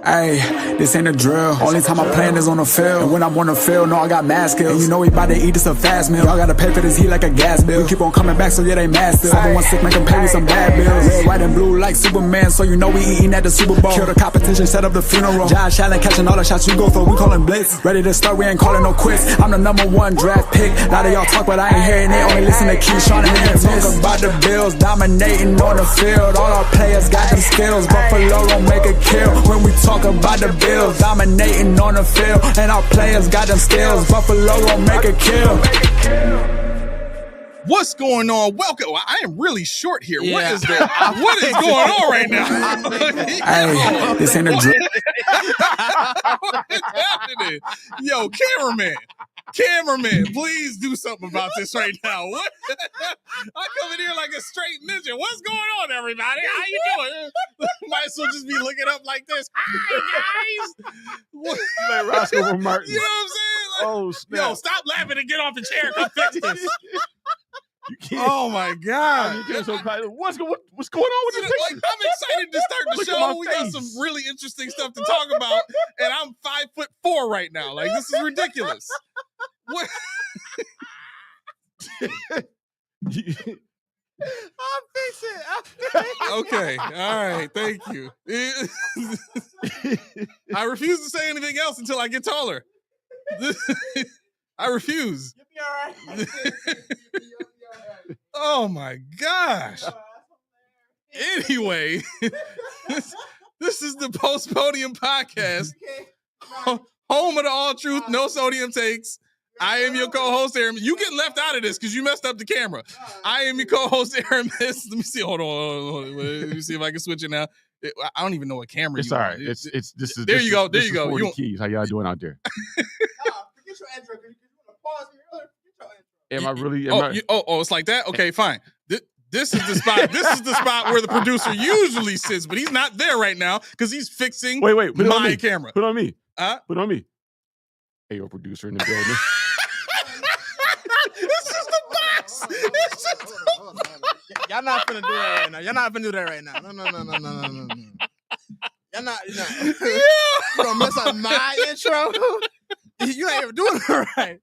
Hey, this ain't a drill. Only time I playing is on the field. And when I'm on the field, no, I got mad skills. And you know we bout to eat this a fast meal. Y'all gotta pay for this heat like a gas bill. We keep on coming back, so yeah, they mad still. 716 make them pay with some bad bills. Red, white, and blue like Superman, so you know we eating at the Super Bowl. Kill the competition, set up the funeral. Josh Allen catching all the shots you go for. We callin' blitz. Ready to start, we ain't calling no quits. I'm the #1 draft pick. A lot of y'all talk, but I ain't hearing it. Only listen to Keyshawn and him. Talk about the Bills dominating on the field. All our players got them skills. Buffalo don't make a kill when we talk about the Bills dominating on the field, and our players got them skills. Buffalo won't make a kill. What's going on? Welcome. I am really short here. Yeah. What is that? What is going on right now? Hey, this ain't a drill. What is happening? Yo, cameraman, please do something about this right now. What? I come in here like a straight ninja. What's going on, everybody? How you doing? Might as well just be looking up like this. Hi, guys. What? Like Roscoe from Martin. You know what I'm saying? Like, oh, snap. Yo, stop laughing and get off the chair. Come fix this. Oh my God! What's going on with this thing? Like, I'm excited to start the show. We got some really interesting stuff to talk about, and I'm 5'4" right now. Like, this is ridiculous. What? I'll fix it. Okay. All right. Thank you. I refuse to say anything else until I get taller. I refuse. You'll be all right. Oh my gosh. Anyway, this is the Postpodiumpodcast, home of the all truth, no sodium takes. I am your co-host, Aaron. You getting left out of this because you messed up the camera. I am your co-host, Aaron. Let me see. Hold on. Let me see if I can switch it now. I don't even know what camera. It's all right. This is. There you go. There you go. You keys. How y'all doing out there? Forget your intro. You want to pause here earlier. Am I really? It's like that. Okay, fine. This is the spot. This is the spot where the producer usually sits, but he's not there right now because he's fixing. Wait. Put my camera. Put on me. Put on me. Hey, your producer in the building. This is the box. It's just Hold on. Y'all not finna do that right now. Y'all not finna do that right now. No. Y'all not. You gonna mess up my intro? You ain't even doing it right.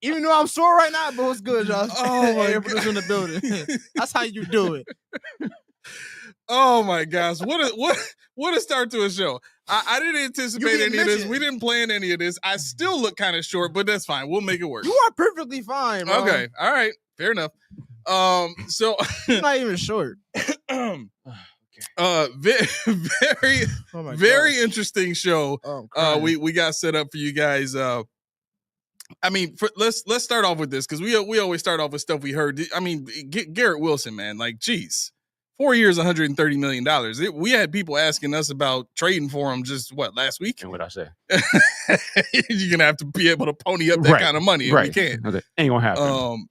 Even though I'm sore right now, but what's good, y'all? Oh my God. Producer in the building. That's how you do it. Oh my gosh! What a start to a show! I didn't anticipate any of this. We didn't plan any of this. I still look kind of short, but that's fine. We'll make it work. You are perfectly fine, bro. Okay, all right, fair enough. So you're not even short. Very interesting show. We got set up for you guys. I mean, let's start off with this because we always start off with stuff we heard. I mean, Garrett Wilson, man, like, geez, 4 years, $130 million. We had people asking us about trading for him just last week. And what I say? You're gonna have to be able to pony up that kind of money. Right, we can't. Ain't gonna happen.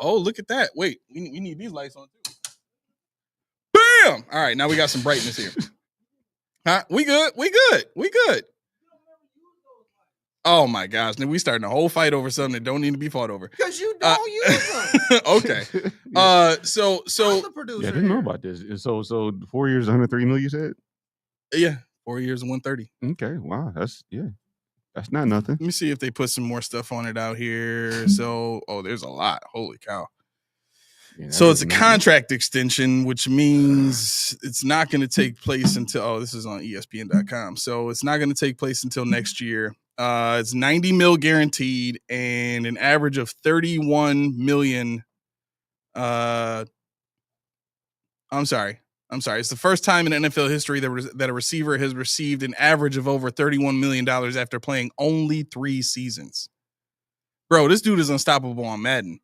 Look at that. Wait, we need these lights on too. Bam! All right, now we got some brightness here. Huh? We good. Oh my gosh! Now we starting a whole fight over something that don't need to be fought over. Because you don't use them. Okay. So I'm the producer. Yeah, I didn't know about this. So 4 years, 103 million. You said? Yeah, 4 years and 130. Okay. Wow. That's not nothing. Let me see if they put some more stuff on it out here. So, there's a lot. Holy cow. Yeah, so it's a contract extension, which means it's not going to take place until, this is on ESPN.com. So it's not going to take place until next year. It's 90 mil guaranteed and an average of 31 million. I'm sorry. It's the first time in NFL history that a receiver has received an average of over $31 million after playing only 3 seasons. Bro, this dude is unstoppable on Madden.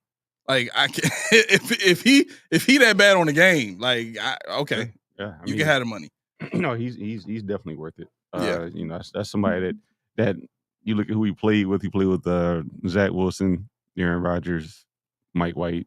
Like, I can, if he that bad on the game, like, okay, yeah, you can have the money. No, he's definitely worth it. You know, that's somebody that you look at who he played with. He played with Zach Wilson, Aaron Rodgers, Mike White,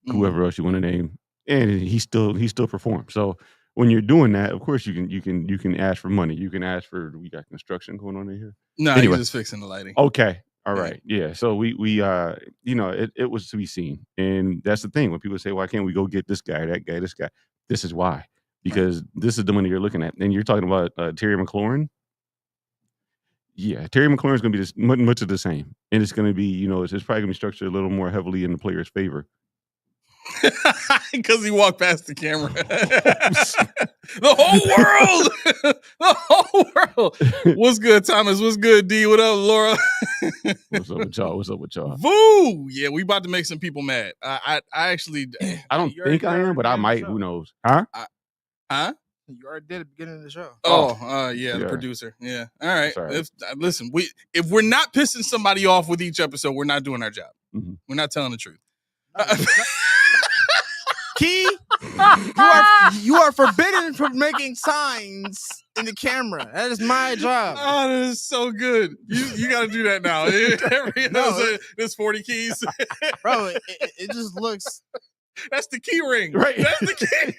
whoever else you want to name, and he still performed. So when you're doing that, of course you can ask for money. You can ask for, we got construction going on in here. No, anyway. He's just fixing the lighting. Okay. All right. Yeah. So we you know, it was to be seen. And that's the thing. When people say, why can't we go get this guy, that guy, this guy? This is why. because this is the money you're looking at. And you're talking about Terry McLaurin. Yeah, Terry McLaurin is going to be much of the same, and it's going to be, you know, it's probably going to be structured a little more heavily in the player's favor. Because he walked past the camera. The whole world. The whole world. What's good, Thomas? What's good, D? What up, Laura? What's up with y'all? What's up with y'all? Boo! Yeah, we about to make some people mad. I actually... I don't think I am, but I might. Who knows? Huh? You already did at the beginning of the show. Yeah, the producer. Yeah. All right. Listen, if we're not pissing somebody off with each episode, we're not doing our job. Mm-hmm. We're not telling the truth. Key, you are forbidden from making signs in the camera. That is my job. Oh, that is so good. You got to do that now. There's 40 keys. Bro, it just looks... That's the key ring. Right. That's the key.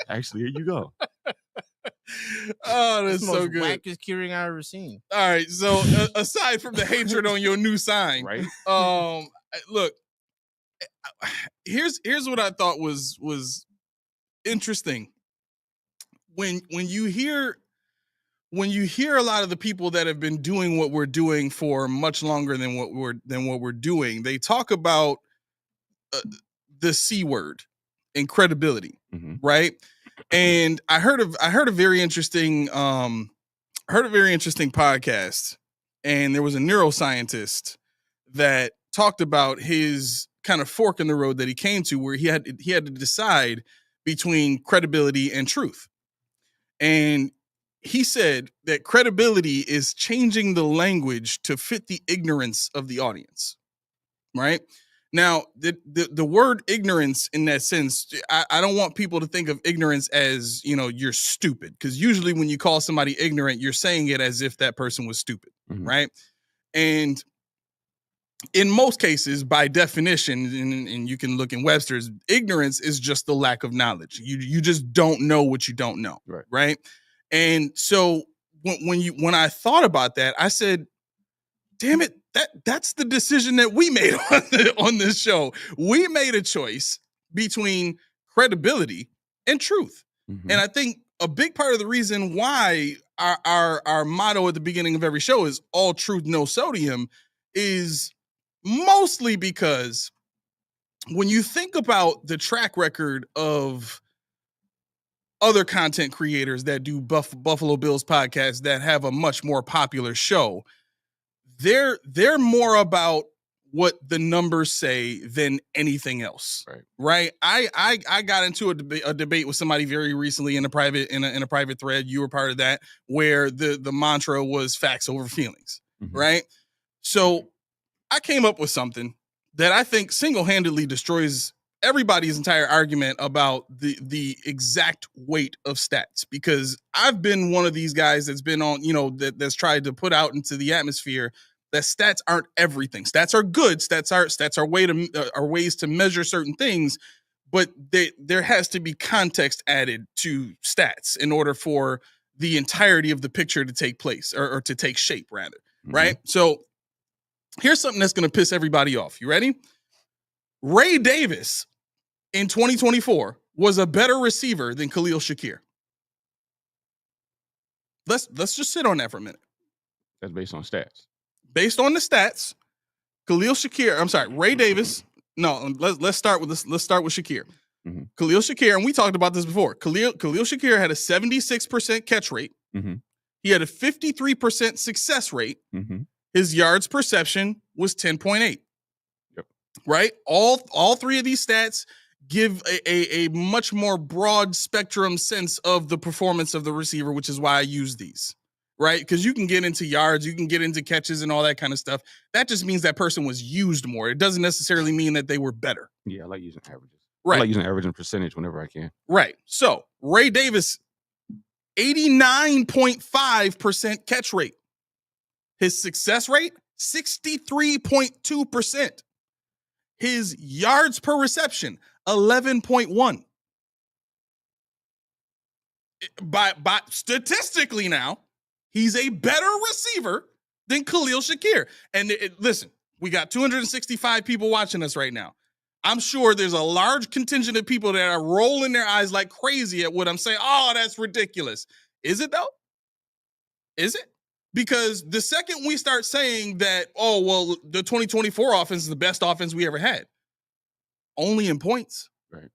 Actually, here you go. Oh, that's so good. Wackest key ring I've ever seen. All right. So aside from the hatred on your new sign, right? Look, here's what I thought was interesting. When you hear a lot of the people that have been doing what we're doing for much longer than what we're doing, they talk about the C word and credibility, right? And I heard a very interesting podcast, and there was a neuroscientist that talked about his kind of fork in the road that he came to, where he had to decide between credibility and truth. And he said that credibility is changing the language to fit the ignorance of the audience, right? Now, the word ignorance in that sense, I don't want people to think of ignorance as, you know, you're stupid, because usually when you call somebody ignorant, you're saying it as if that person was stupid, right? And in most cases, by definition, and you can look in Webster's, ignorance is just the lack of knowledge. You just don't know what you don't know, right? And so when I thought about that, I said, damn it, that's the decision that we made on this show. We made a choice between credibility and truth. And I think a big part of the reason why our motto at the beginning of every show is all truth, no sodium is mostly because when you think about the track record of other content creators that do Buffalo Bills podcasts that have a much more popular show, they're more about what the numbers say than anything else, right? I got into a debate with somebody very recently in a private thread. You were part of that, where the mantra was facts over feelings, right? So I came up with something that I think single-handedly destroys everybody's entire argument about the exact weight of stats, because I've been one of these guys that's been on, you know, that's tried to put out into the atmosphere that stats aren't everything. Stats are good. Stats are ways to measure certain things, but there has to be context added to stats in order for the entirety of the picture to take place, or to take shape, rather. Right? So here's something that's going to piss everybody off. You ready? Ray Davis in 2024 was a better receiver than Khalil Shakir. Let's just sit on that for a minute. That's based on stats. Based on the stats, Ray Davis. No, let's start with this. Let's start with Shakir. Khalil Shakir, and we talked about this before. Khalil Shakir had a 76% catch rate. He had a 53% success rate. His yards perception was 10.8. Right? All three of these stats give a much more broad spectrum sense of the performance of the receiver, which is why I use these. Right? Because you can get into yards, you can get into catches and all that kind of stuff. That just means that person was used more. It doesn't necessarily mean that they were better. Yeah, I like using averages. Right. I like using average and percentage whenever I can. Right. So Ray Davis, 89.5% catch rate. His success rate, 63.2%. His yards per reception, 11.1. By statistically now, he's a better receiver than Khalil Shakir. And listen, we got 265 people watching us right now. I'm sure there's a large contingent of people that are rolling their eyes like crazy at what I'm saying. Oh, that's ridiculous. Is it though? Is it? Because the second we start saying that, oh, well, the 2024 offense is the best offense we ever had, only in points. Right.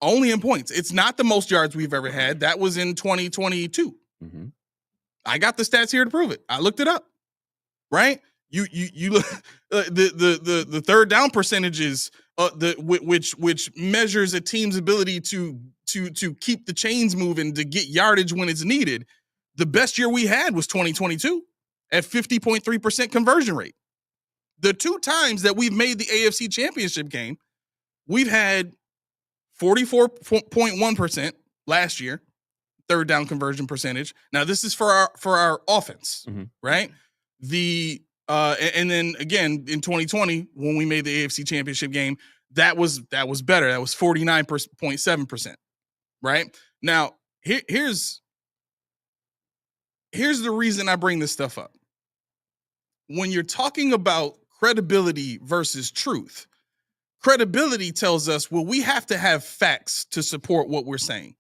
Only in points. It's not the most yards we've ever had. That was in 2022. Mm-hmm. I got the stats here to prove it. I looked it up. Right? You look the third down percentages, which measures a team's ability to keep the chains moving, to get yardage when it's needed. The best year we had was 2022 at 50.3% conversion rate. The 2 times that we've made the AFC Championship game, we've had 44.1% last year, third down conversion percentage. Now this is for our offense, right? And then again in 2020 when we made the AFC Championship game, that was better. That was 49.7%, right? Now here's the reason I bring this stuff up. When you're talking about credibility versus truth, credibility tells us, well, we have to have facts to support what we're saying.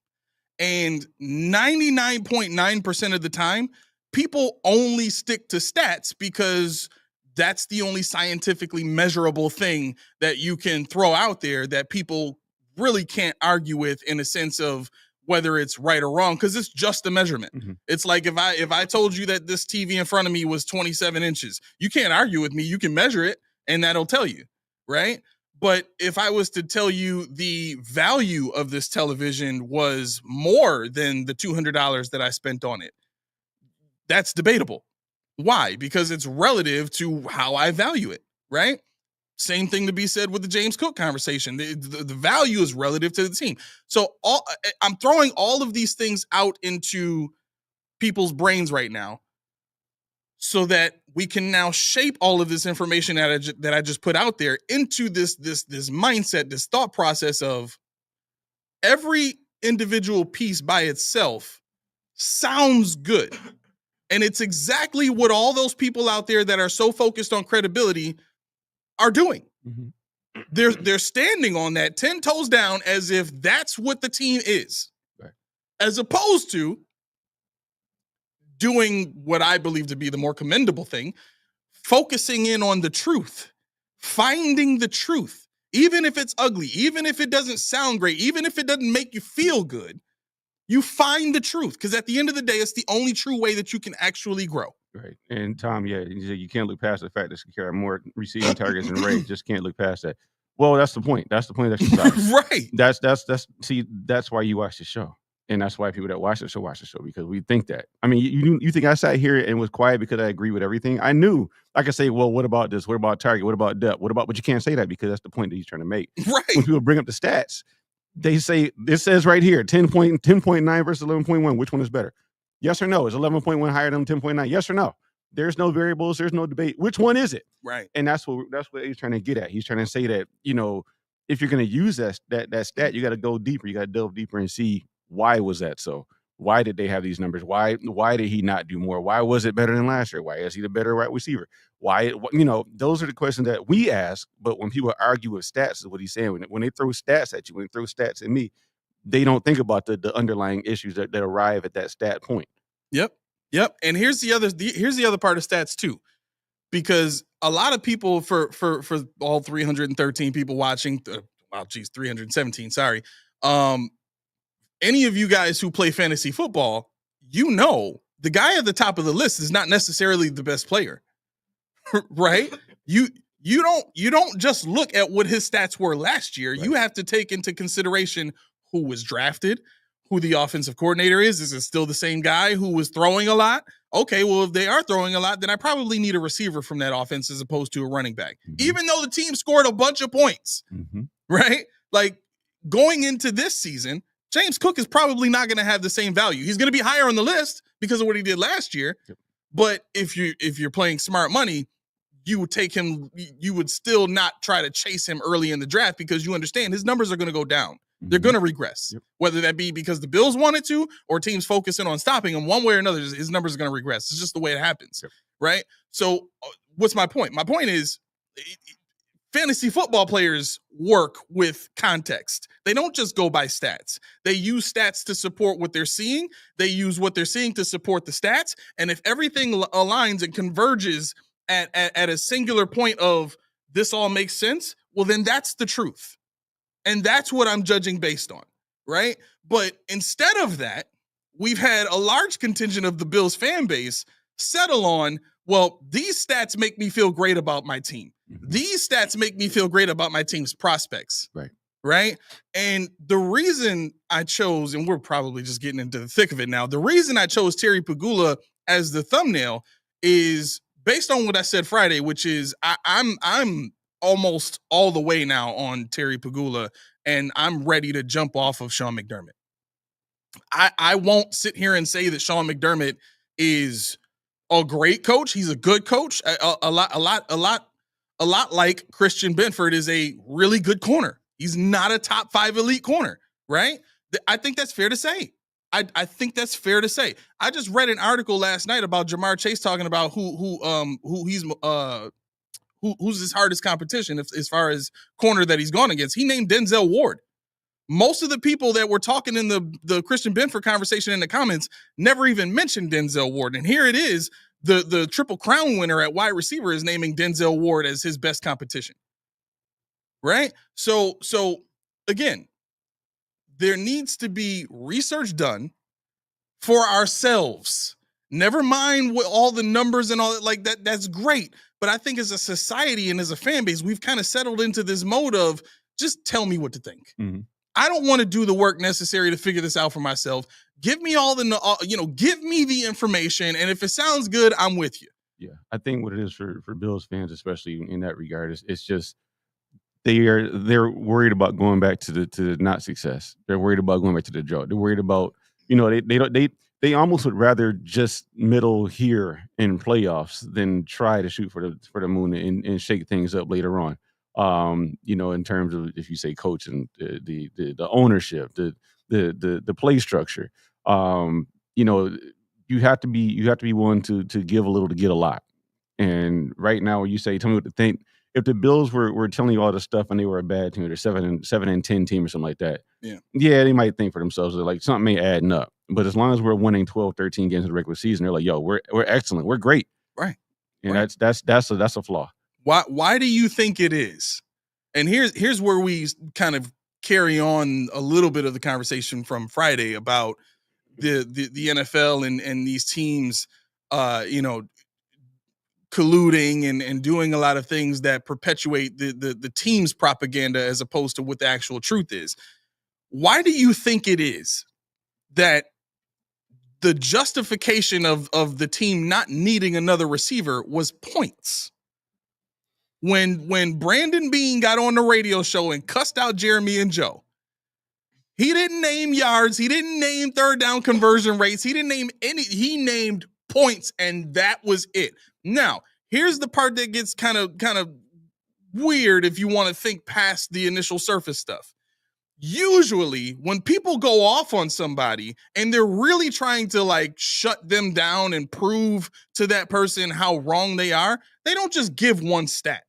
And 99.9% of the time, people only stick to stats because that's the only scientifically measurable thing that you can throw out there that people really can't argue with in a sense of whether it's right or wrong, because it's just a measurement. It's like if I told you that this TV in front of me was 27 inches, you can't argue with me. You can measure it and that'll tell you, right? But if I was to tell you the value of this television was more than the $200 that I spent on it, that's debatable. Why? Because it's relative to how I value it, right? Same thing to be said with the James Cook conversation. The value is relative to the team. So I'm throwing all of these things out into people's brains right now so that we can now shape all of this information that I just put out there into this mindset, this thought process of every individual piece by itself sounds good. And it's exactly what all those people out there that are so focused on credibility are doing. They're standing on that 10 toes down as if that's what the team is, right, as opposed to doing what I believe to be the more commendable thing, focusing in on the truth, finding the truth, even if it's ugly, even if it doesn't sound great, even if it doesn't make you feel good, you find the truth, because at the end of the day, it's the only true way that you can actually grow. Right. And Tom, yeah, you can't look past the fact that you carry more receiving targets and Ray. Just can't look past that. Well, that's the point. That's the point of exercise. Right. That's why you watch the show. And that's why people that watch the show, because we think that. I mean, you think I sat here and was quiet because I agree with everything? I knew I could say, well, what about this? What about target? What about depth? But you can't say that because that's the point that he's trying to make. Right. When people bring up the stats, they say, this says right here, 10.9 versus 11.1. Which one is better? Yes or no? Is 11.1 higher than 10.9? Yes or no? There's no variables. There's no debate. Which one is it? Right. And that's what he's trying to get at. He's trying to say that, if you're going to use that stat, you got to go deeper. You got to delve deeper and see why was that so? Why did they have these numbers? Why did he not do more? Why was it better than last year? Why is he the better wide receiver? Why, those are the questions that we ask. But when people argue with stats, is what he's saying. When they throw stats at you, when they throw stats at me, they don't think about the underlying issues that arrive at that stat point. Yep. And here's the other part of stats too, because a lot of people for all 313 people watching, 317. Sorry. Any of you guys who play fantasy football, the guy at the top of the list is not necessarily the best player, right? You don't just look at what his stats were last year. Right. You have to take into consideration who was drafted, who the offensive coordinator is. Is it still the same guy who was throwing a lot? Okay, well, if they are throwing a lot, then I probably need a receiver from that offense as opposed to a running back, even though the team scored a bunch of points, right? Like going into this season, James Cook is probably not going to have the same value. He's going to be higher on the list because of what he did last year. Yep. But if you're playing smart money, you would take him. You would still not try to chase him early in the draft because you understand his numbers are going to go down. They're going to regress, whether that be because the Bills wanted to or teams focusing on stopping him one way or another. His numbers are going to regress. It's just the way it happens, right? So what's my point? My point is fantasy football players work with context. They don't just go by stats. They use stats to support what they're seeing. They use what they're seeing to support the stats. And if everything aligns and converges at a singular point of this all makes sense, well, then that's the truth. And that's what I'm judging based on, right? But instead of that, we've had a large contingent of the Bills fan base settle on, well, these stats make me feel great about my team. These stats make me feel great about my team's prospects. Right. And the reason I chose, and we're probably just getting into the thick of it now, the reason I chose Terry Pegula as the thumbnail is based on what I said Friday, which is I'm almost all the way now on Terry Pegula, and I'm ready to jump off of Sean McDermott. I won't sit here and say that Sean McDermott is a great coach. He's a good coach. A lot like Christian Benford is a really good corner. He's not a top 5 elite corner, right? I think that's fair to say. I think that's fair to say. I just read an article last night about Jamar Chase talking about who's his hardest competition as far as corner that he's gone against. He named Denzel Ward. Most of the people that were talking in the Christian Benford conversation in the comments never even mentioned Denzel Ward. And here it is. The Triple Crown winner at wide receiver is naming Denzel Ward as his best competition. Right? So again, there needs to be research done for ourselves. Never mind what all the numbers and all that, like that, that's great. But I think as a society and as a fan base, we've kind of settled into this mode of just tell me what to think. Mm-hmm. I don't want to do the work necessary to figure this out for myself. Give me all the, give me the information. And if it sounds good, I'm with you. Yeah. I think what it is for Bills fans, especially in that regard, is it's just, they're worried about going back to the not success. They're worried about going back to the drought. They're worried about, they almost would rather just middle here in playoffs than try to shoot for the moon and shake things up later on. In terms of, if you say coach and the ownership, the play structure, you have to be willing to give a little to get a lot. And right now, when you say, tell me what to think, if the Bills were telling you all this stuff and they were a bad team, they're 7-10 team or something like that. Yeah, they might think for themselves, they're like, something ain't adding up. But as long as we're winning 12, 13 games in the regular season, they're like, yo, we're excellent, we're great. Right. And that's a flaw. Why do you think it is? And here's where we kind of carry on a little bit of the conversation from Friday about the NFL and these teams, colluding and doing a lot of things that perpetuate the team's propaganda as opposed to what the actual truth is. Why do you think it is that the justification of the team not needing another receiver was points? When Brandon Beane got on the radio show and cussed out Jeremy and Joe, he didn't name yards. He didn't name third down conversion rates. He didn't name he named points, and that was it. Now, here's the part that gets kind of weird if you want to think past the initial surface stuff. Usually, when people go off on somebody and they're really trying to like shut them down and prove to that person how wrong they are, they don't just give one stat.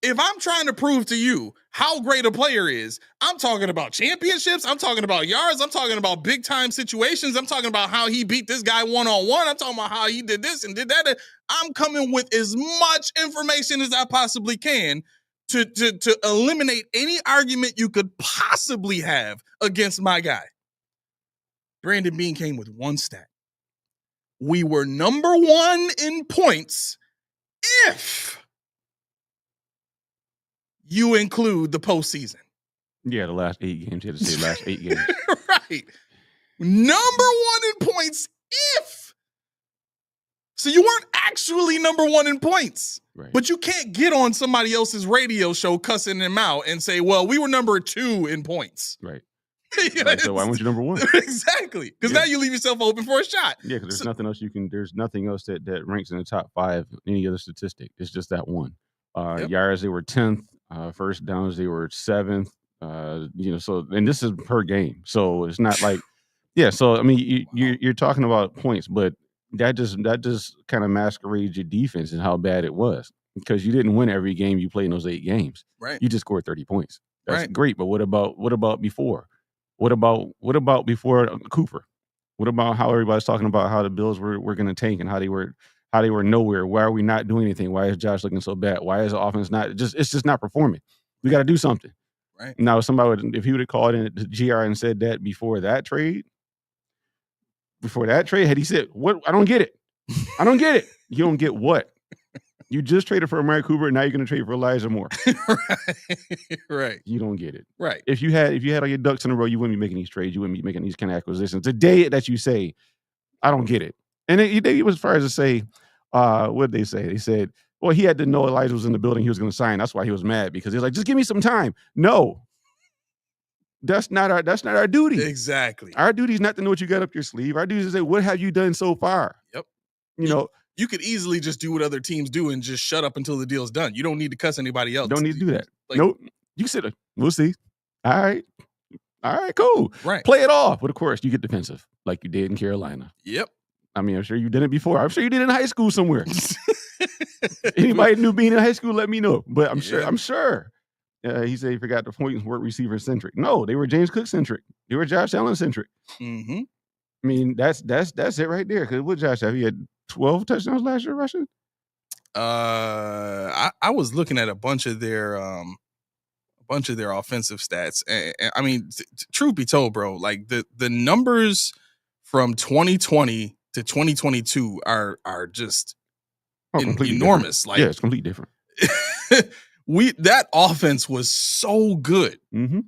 If I'm trying to prove to you how great a player is, I'm talking about championships. I'm talking about yards. I'm talking about big time situations. I'm talking about how he beat this guy one-on-one. I'm talking about how he did this and did that. I'm coming with as much information as I possibly can to eliminate any argument you could possibly have against my guy. Brandon Beane came with one stat. We were number 1 in points if you include the postseason. Yeah, the last 8 games. You had to say last 8 games. Right. Number 1 in points if. So you weren't actually number 1 in points. Right. But you can't get on somebody else's radio show cussing them out and say, well, we were number 2 in points. Right. Right, so why weren't you number 1? Exactly. Because now you leave yourself open for a shot. Yeah, because there's nothing else there's nothing else that ranks in the top 5, any other statistic. It's just that one. Yards, they were 10th. First downs, they were 7th. So, and this is per game. So it's not like, yeah. So, I mean, you're talking about points, but that just kind of masquerades your defense and how bad it was. because you didn't win every game you played in those 8 games. Right. You just scored 30 points. That's Right. great. But what about before? What about before Cooper? What about how everybody's talking about how the Bills were going to tank and how they were nowhere? Why are we not doing anything? Why is Josh looking so bad? Why is the offense it's just not performing? We got to do something. Right. Now, if he would have called in the GR and said that before that trade, had he said, "What? I don't get it. I don't get it." You don't get what? You just traded for Amari Cooper, and now you're going to trade for Elijah Moore. Right. You don't get it. Right. If you had all your ducks in a row, you wouldn't be making these trades. You wouldn't be making these kind of acquisitions. The day that you say, "I don't get it," and it was as far as to say, what did they say? They said, "Well, he had to know Elijah was in the building. He was going to sign. That's why he was mad because he was like, just give me some time." No, that's not our duty. Exactly. Our duty is not to know what you got up your sleeve. Our duty is to say, what have you done so far? Yep. You could easily just do what other teams do and just shut up until the deal's done. You don't need to cuss anybody else. Don't need to do that. Nope. You said, we'll see. All right, cool. Right. Play it off. But of course, you get defensive like you did in Carolina. Yep. I mean, I'm sure you did it before. I'm sure you did it in high school somewhere. Anybody knew being in high school, let me know. But I'm sure. He said he forgot the points were receiver centric. No, they were James Cook centric. They were Josh Allen centric. Mm-hmm. I mean, that's it right there. Because what Josh have? He had 12 touchdowns last year rushing. I was looking at a bunch of their offensive stats, and I mean, truth be told, bro, like the numbers from 2020 to 2022 are just enormous. Different. Like, yeah, it's completely different. That offense was so good. Mm-hmm.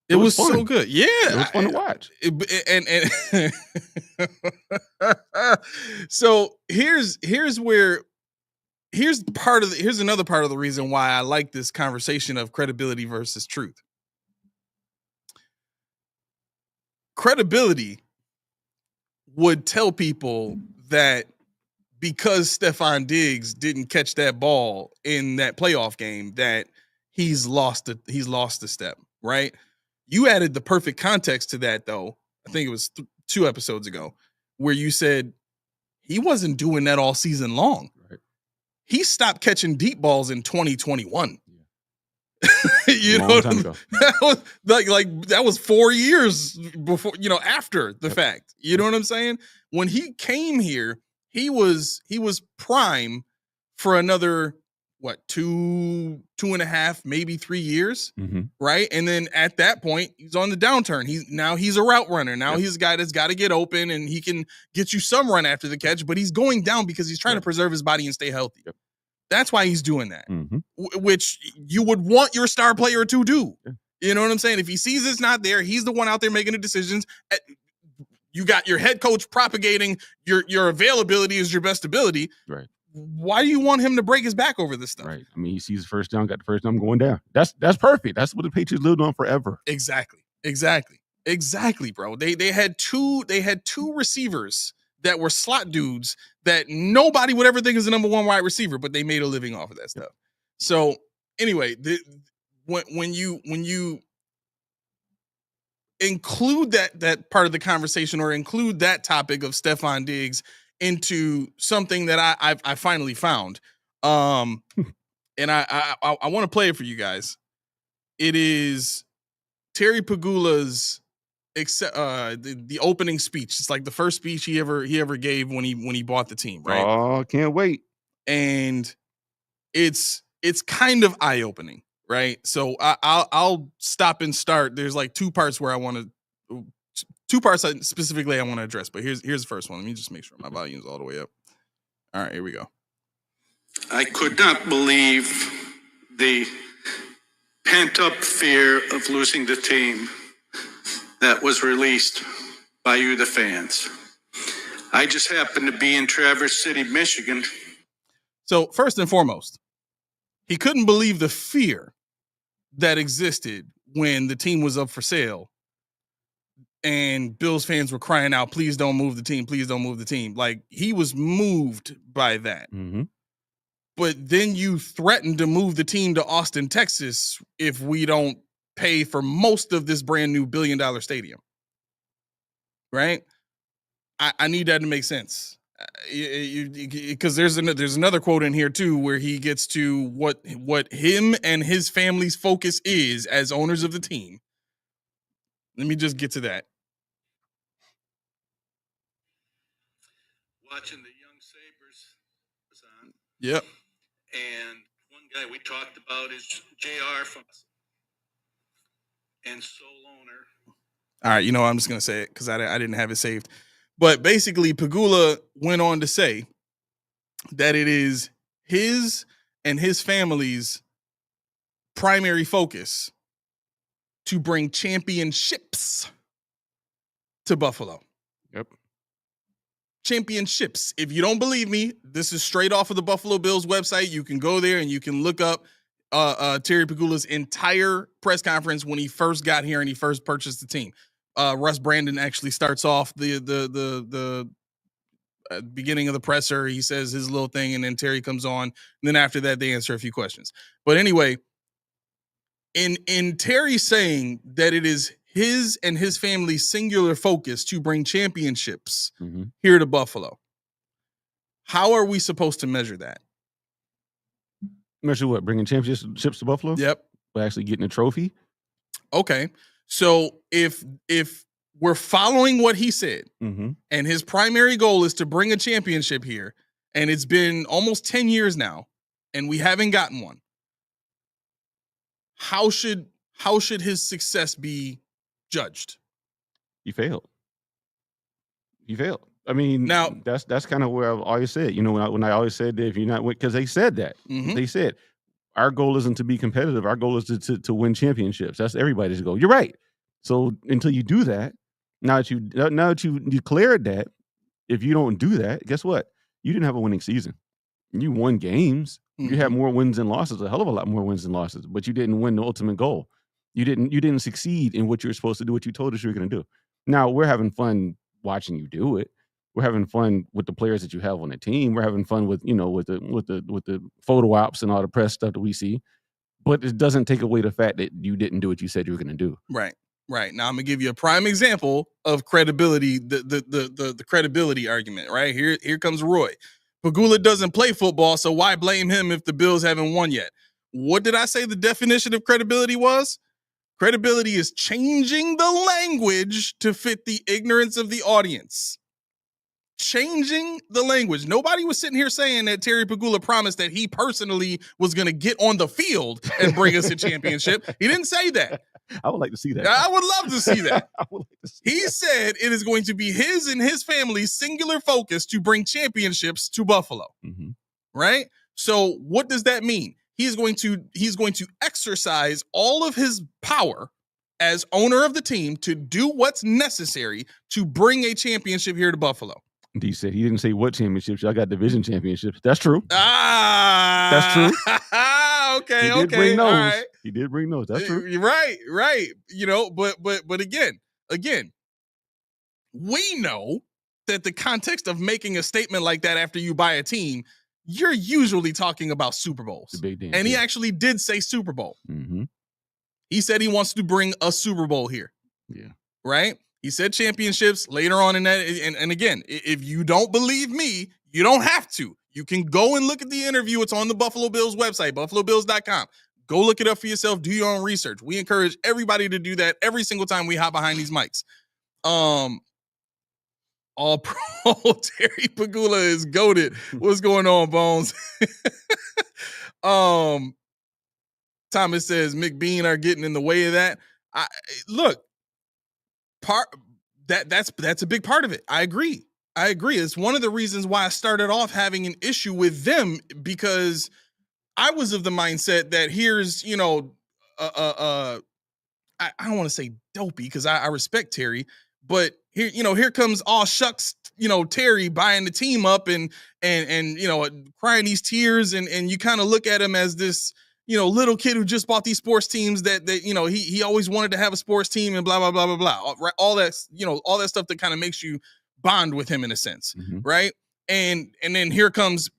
It was so good. Yeah. It was fun to watch. So here's another part of the reason why I like this conversation of credibility versus truth. Credibility would tell people that because Stephon Diggs didn't catch that ball in that playoff game, that he's lost a step, right? You added the perfect context to that, though. I think it was 2 episodes ago, where you said he wasn't doing that all season long. Right. He stopped catching deep balls in 2021. You know, time ago. That was that was 4 years before, after the fact. You know what I'm saying? When he came here, he was prime for another 2.5, maybe 3 years, right? And then at that point, he's on the downturn. He's a route runner. Now he's a guy that's got to get open, and he can get you some run after the catch, but he's going down because he's trying to preserve his body and stay healthy. Yep. That's why he's doing that, which you would want your star player to do. Yeah. You know what I'm saying? If he sees it's not there, he's the one out there making the decisions. You got your head coach propagating your availability is your best ability. Right. Why do you want him to break his back over this stuff? Right. I mean, he sees the first down, got the first down going down. That's perfect. That's what the Patriots lived on forever. Exactly, bro. They had two receivers that were slot dudes that nobody would ever think is the number one wide receiver, but they made a living off of that stuff. So anyway, when you include that part of the conversation, or include that topic of Stephon Diggs into something that I finally found, and I want to play it for you guys. It is Terry Pagula's the opening speech. It's like the first speech he ever gave when he bought the team, right? Oh, can't wait. And it's kind of eye-opening, right? So I'll stop and start. There's like 2 parts where I want to specifically I want to address, but here's the first one. Let me just make sure my volume's all the way up. All right, here we go. I could not believe the pent-up fear of losing the team that was released by you, the fans. I just happened to be in Traverse City, Michigan. So first and foremost, he couldn't believe the fear that existed when the team was up for sale and Bills fans were crying out, "Please don't move the team. Please don't move the team." Like, he was moved by that. But then you threatened to move the team to Austin, Texas, if we don't pay for most of this brand new $1 billion stadium. Right? I need that to make sense. Because there's another quote in here too where he gets to what him and his family's focus is as owners of the team. Let me just get to that. Watching the young Sabres was on. Yep. And one guy we talked about is JR from and sole owner. All right, I'm just going to say it because I didn't have it saved. But basically, Pegula went on to say that it is his and his family's primary focus to bring championships to Buffalo. Yep. Championships. If you don't believe me, this is straight off of the Buffalo Bills website. You can go there and you can look up Terry Pegula's entire press conference when he first got here and he first purchased the team. Russ Brandon actually starts off the beginning of the presser. He says his little thing, and then Terry comes on. And then after that, they answer a few questions. But anyway, in Terry saying that it is his and his family's singular focus to bring championships here to Buffalo, how are we supposed to measure that? Measure what? Bringing championships to Buffalo? Yep. By actually getting a trophy? Okay. So if we're following what he said, and his primary goal is to bring a championship here, and it's been almost 10 years now, and we haven't gotten one, how should his success be judged? He failed. I mean, now that's kind of where I've always said, when I always said that if you're not, because they said that. They said, our goal isn't to be competitive. Our goal is to win championships. That's everybody's goal. You're right. So until you do that, now that you declared that, if you don't do that, guess what? You didn't have a winning season. You won games. You had more wins than losses, a hell of a lot more wins than losses, but you didn't win the ultimate goal. You didn't succeed in what you were supposed to do, what you told us you were going to do. Now we're having fun watching you do it. We're having fun with the players that you have on the team. We're having fun with the photo ops and all the press stuff that we see. But it doesn't take away the fact that you didn't do what you said you were going to do. Right. Now I'm gonna give you a prime example of credibility, the credibility argument. Right here comes Roy. Pegula doesn't play football, so why blame him if the Bills haven't won yet? What did I say the definition of credibility was? Credibility is changing the language to fit the ignorance of the audience. Changing the language. Nobody was sitting here saying that Terry Pegula promised that he personally was going to get on the field and bring us a championship. He didn't say that. I would like to see that. I would love to see that. I would like to see he that. said it is going to be his and his family's singular focus to bring championships to Buffalo. Right? So what does that mean? He's going to exercise all of his power as owner of the team to do what's necessary to bring a championship here to Buffalo. He said he didn't say what championships. Y'all got division championships. That's true. That's true. Okay. He did bring those. All right. He did bring those. That's true. Right. But again, we know that the context of making a statement like that after you buy a team, you're usually talking about Super Bowls. The big dance, and he actually did say Super Bowl. Mm-hmm. He said he wants to bring a Super Bowl here. Yeah. Right? He said championships later on in that. And again, if you don't believe me, you don't have to. You can go and look at the interview. It's on the Buffalo Bills website, buffalobills.com. Go look it up for yourself. Do your own research. We encourage everybody to do that every single time we hop behind these mics. All pro Terry Pegula is goated. What's going on, Bones? Thomas says McBean are getting in the way of that. Look, that's a big part of it. I agree. It's one of the reasons why I started off having an issue with them, because I was of the mindset that here's, I don't want to say dopey because I respect Terry, but here comes all shucks, Terry buying the team up and crying these tears, and you kind of look at him as this, little kid who just bought these sports teams that he always wanted to have a sports team and blah, blah, blah, blah, blah. All that, all that stuff that kind of makes you bond with him in a sense. Mm-hmm. Right. And then here comes,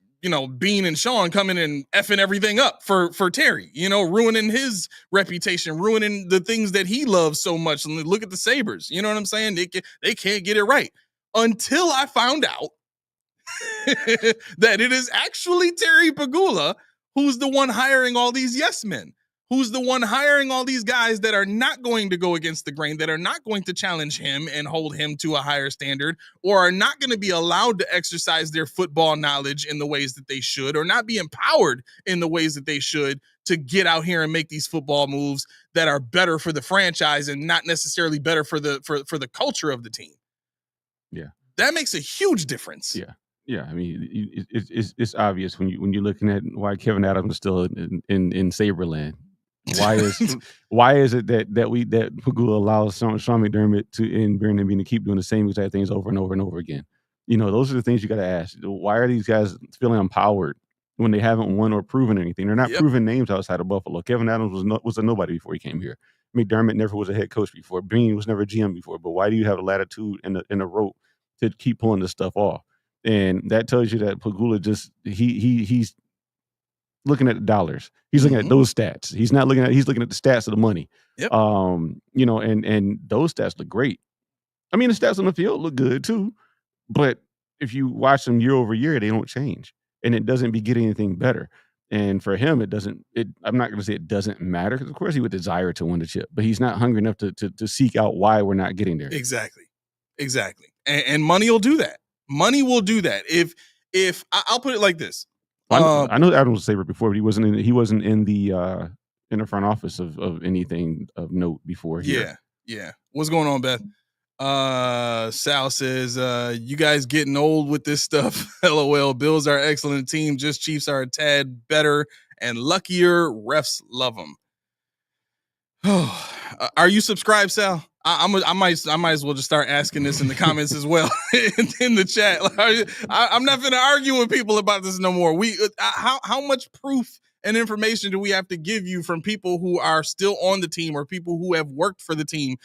Bean and Sean coming and effing everything up for Terry, ruining his reputation, ruining the things that he loves so much. And look at the Sabres. You know what I'm saying? They can't get it right until I found out that it is actually Terry Pegula who's the one hiring all these yes men, who's the one hiring all these guys that are not going to go against the grain, that are not going to challenge him and hold him to a higher standard, or are not going to be allowed to exercise their football knowledge in the ways that they should, or not be empowered in the ways that they should to get out here and make these football moves that are better for the franchise and not necessarily better for the culture of the team. Yeah. That makes a huge difference. Yeah. Yeah, I mean, it's obvious when you're looking at why Kevin Adams is still in Saberland. Why is it that Pegula allows Sean McDermott and Brandon Beane to keep doing the same exact things over and over and over again? You know, those are the things you got to ask. Why are these guys feeling empowered when they haven't won or proven anything? They're not proving names outside of Buffalo. Kevin Adams was a nobody before he came here. McDermott never was a head coach before. Beane was never a GM before. But why do you have a latitude and a rope to keep pulling this stuff off? And that tells you that Pegula he's looking at the dollars. He's looking at those stats. He's looking at the stats of the money. Yep. You know, and those stats look great. I mean, the stats on the field look good too, but if you watch them year over year, they don't change, and it doesn't get anything better. And for him, I'm not going to say it doesn't matter, because of course he would desire to win the chip, but he's not hungry enough to seek out why we're not getting there. Exactly. And money will do that. Money will do that. If I'll put it like this. I know Adams was a Sabre before, but he wasn't in the front office of anything of note before here. Yeah. What's going on, Beth? Sal says, you guys getting old with this stuff. LOL. Bills are an excellent team. Just Chiefs are a tad better and luckier. Refs love them. Are you subscribed, Sal? I might as well just start asking this in the comments as well in the chat. I'm not going to argue with people about this no more. How much proof and information do we have to give you from people who are still on the team or people who have worked for the team?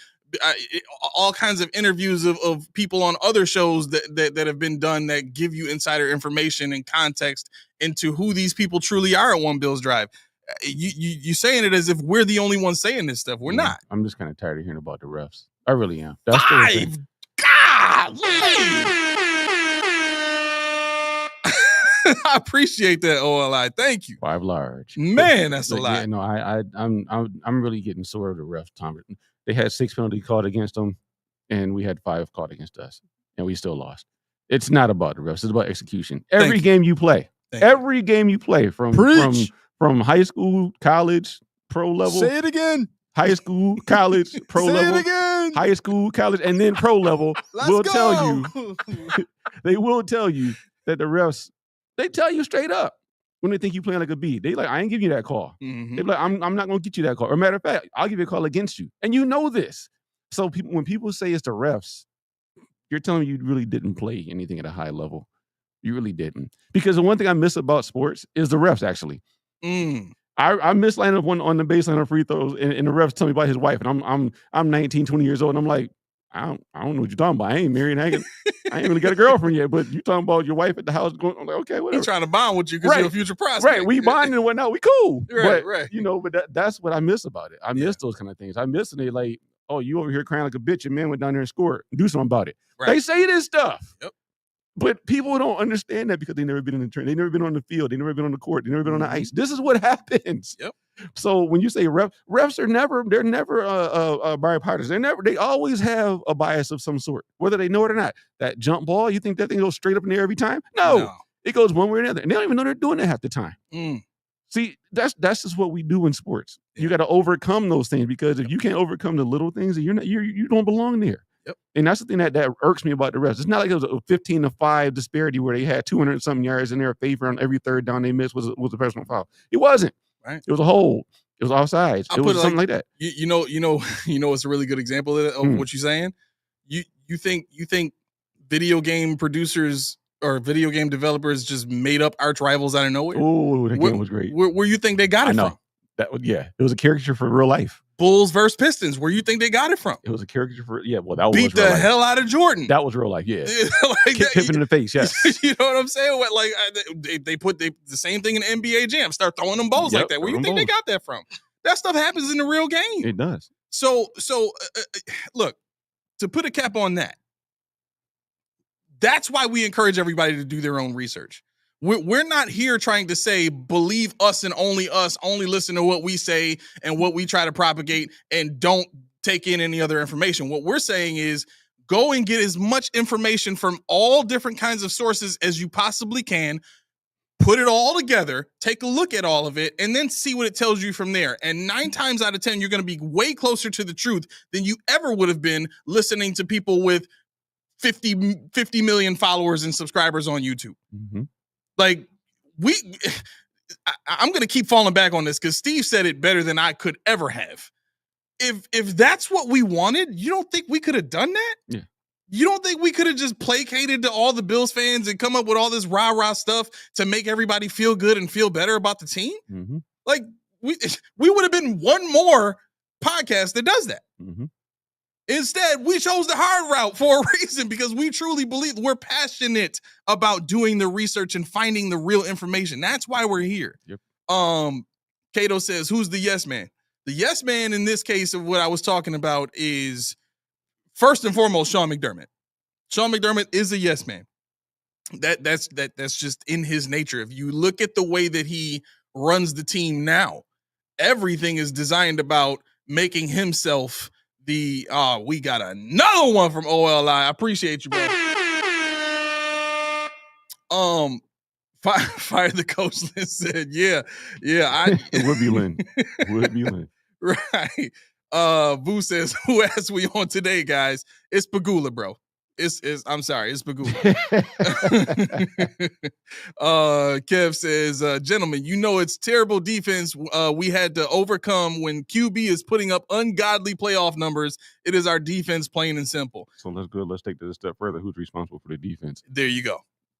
All kinds of interviews of people on other shows that have been done that give you insider information and context into who these people truly are at One Bills Drive. You saying it as if we're the only ones saying this stuff. We're not. I'm just kind of tired of hearing about the refs. I really am. That's God! I appreciate that, OLI. Thank you. 5 large. Man, that's a lot. Yeah, no, I'm really getting sore of the refs, Tom. They had 6 penalties called against them, and we had 5 called against us, and we still lost. It's not about the refs. It's about execution. Every game you play from high school, college, pro level. Say it again. High school, college, pro level. Say it again. High school, college, and then pro level will tell you. They will tell you that the refs, they tell you straight up when they think you playing like a B. They like, I ain't giving you that call. Mm-hmm. They be like, I'm not going to get you that call. Or matter of fact, I'll give you a call against you. And you know this. So when people say it's the refs, you're telling me you really didn't play anything at a high level. You really didn't. Because the one thing I miss about sports is the refs, actually. I miss lining up on the baseline of free throws, and the refs tell me about his wife, and I'm 19, 20 years old, and I'm like, I don't know what you're talking about. I ain't married. I ain't really got a girlfriend yet, but you talking about your wife at the house going, I'm like, okay, whatever. He's trying to bond with you because you're a future prospect. Right, we bonding and whatnot. We cool. Right. You know, but that's what I miss about it. I miss those kind of things. I miss when they like, oh, you over here crying like a bitch, your man went down there and scored. Do something about it. Right. They say this stuff. Yep. But people don't understand that because they've never been in the train. They've never been on the field. They've never been on the court. They've never been on the ice. This is what happens. Yep. So when you say refs are never bipartisan. They always have a bias of some sort, whether they know it or not. That jump ball, you think that thing goes straight up in the air every time? No. It goes one way or another. And they don't even know they're doing it half the time. See, that's just what we do in sports. Yeah. You got to overcome those things, because if you can't overcome the little things, you don't belong there. Yep. And that's the thing that irks me about the refs. It's not like it was a 15-5 disparity where they had 200-something yards in their favor on every third down they missed was a personal foul. It wasn't. Right. It was a hold. It was offsides. It was something like that. You know, it's a really good example of what you're saying. You think video game producers or video game developers just made up arch rivals out of nowhere? Oh, that game was great. Where you think they got it from? It was a caricature for real life. Bulls versus Pistons. Where you think they got it from? It was a caricature for that was beat the hell out of Jordan. That was real life. Yeah, like Kick Pippen in the face. Yes, you know what I'm saying? They put the same thing in the NBA Jam. Start throwing them balls like that. Where you think they got that from? That stuff happens in the real game. It does. So look, to put a cap on that, That's why we encourage everybody to do their own research. We're not here trying to say, believe us, only listen to what we say and what we try to propagate, and don't take in any other information. What we're saying is go and get as much information from all different kinds of sources as you possibly can, put it all together, take a look at all of it, and then see what it tells you from there. And 9 times out of 10, you're going to be way closer to the truth than you ever would have been listening to people with 50 million followers and subscribers on YouTube. Mm-hmm. Like, I'm going to keep falling back on this because Steve said it better than I could ever have. If that's what we wanted, you don't think we could have done that? Yeah. You don't think we could have just placated to all the Bills fans and come up with all this rah-rah stuff to make everybody feel good and feel better about the team? Mm-hmm. Like, we would have been one more podcast that does that. Mm-hmm. Instead, we chose the hard route for a reason, because we truly believe we're passionate about doing the research and finding the real information. That's why we're here. Yep. Cato says, who's the yes man? The yes man in this case of what I was talking about is, first and foremost, Sean McDermott. Sean McDermott is a yes man. That's just in his nature. If you look at the way that he runs the team now, everything is designed about making himself we got another one from OLI. I appreciate you, bro. Fire the coach Lynn said, yeah. It would be Lynn. Right. Boo says, who asked we on today, guys? It's Pagula, bro. I'm sorry, it's Pagula. Kev says, gentlemen, it's terrible defense we had to overcome when QB is putting up ungodly playoff numbers. It is our defense, plain and simple. So let's take this a step further. Who's responsible for the defense? There you go.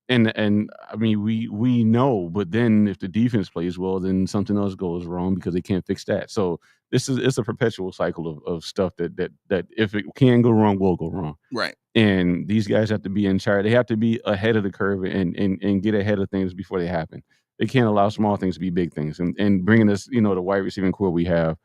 And I mean, we know, but then if the defense plays well, then something else goes wrong because they can't fix that. So it's a perpetual cycle of stuff that if it can go wrong, will go wrong. Right. And these guys have to be in charge. They have to be ahead of the curve and get ahead of things before they happen. They can't allow small things to be big things. And bringing us, the wide receiving core we have,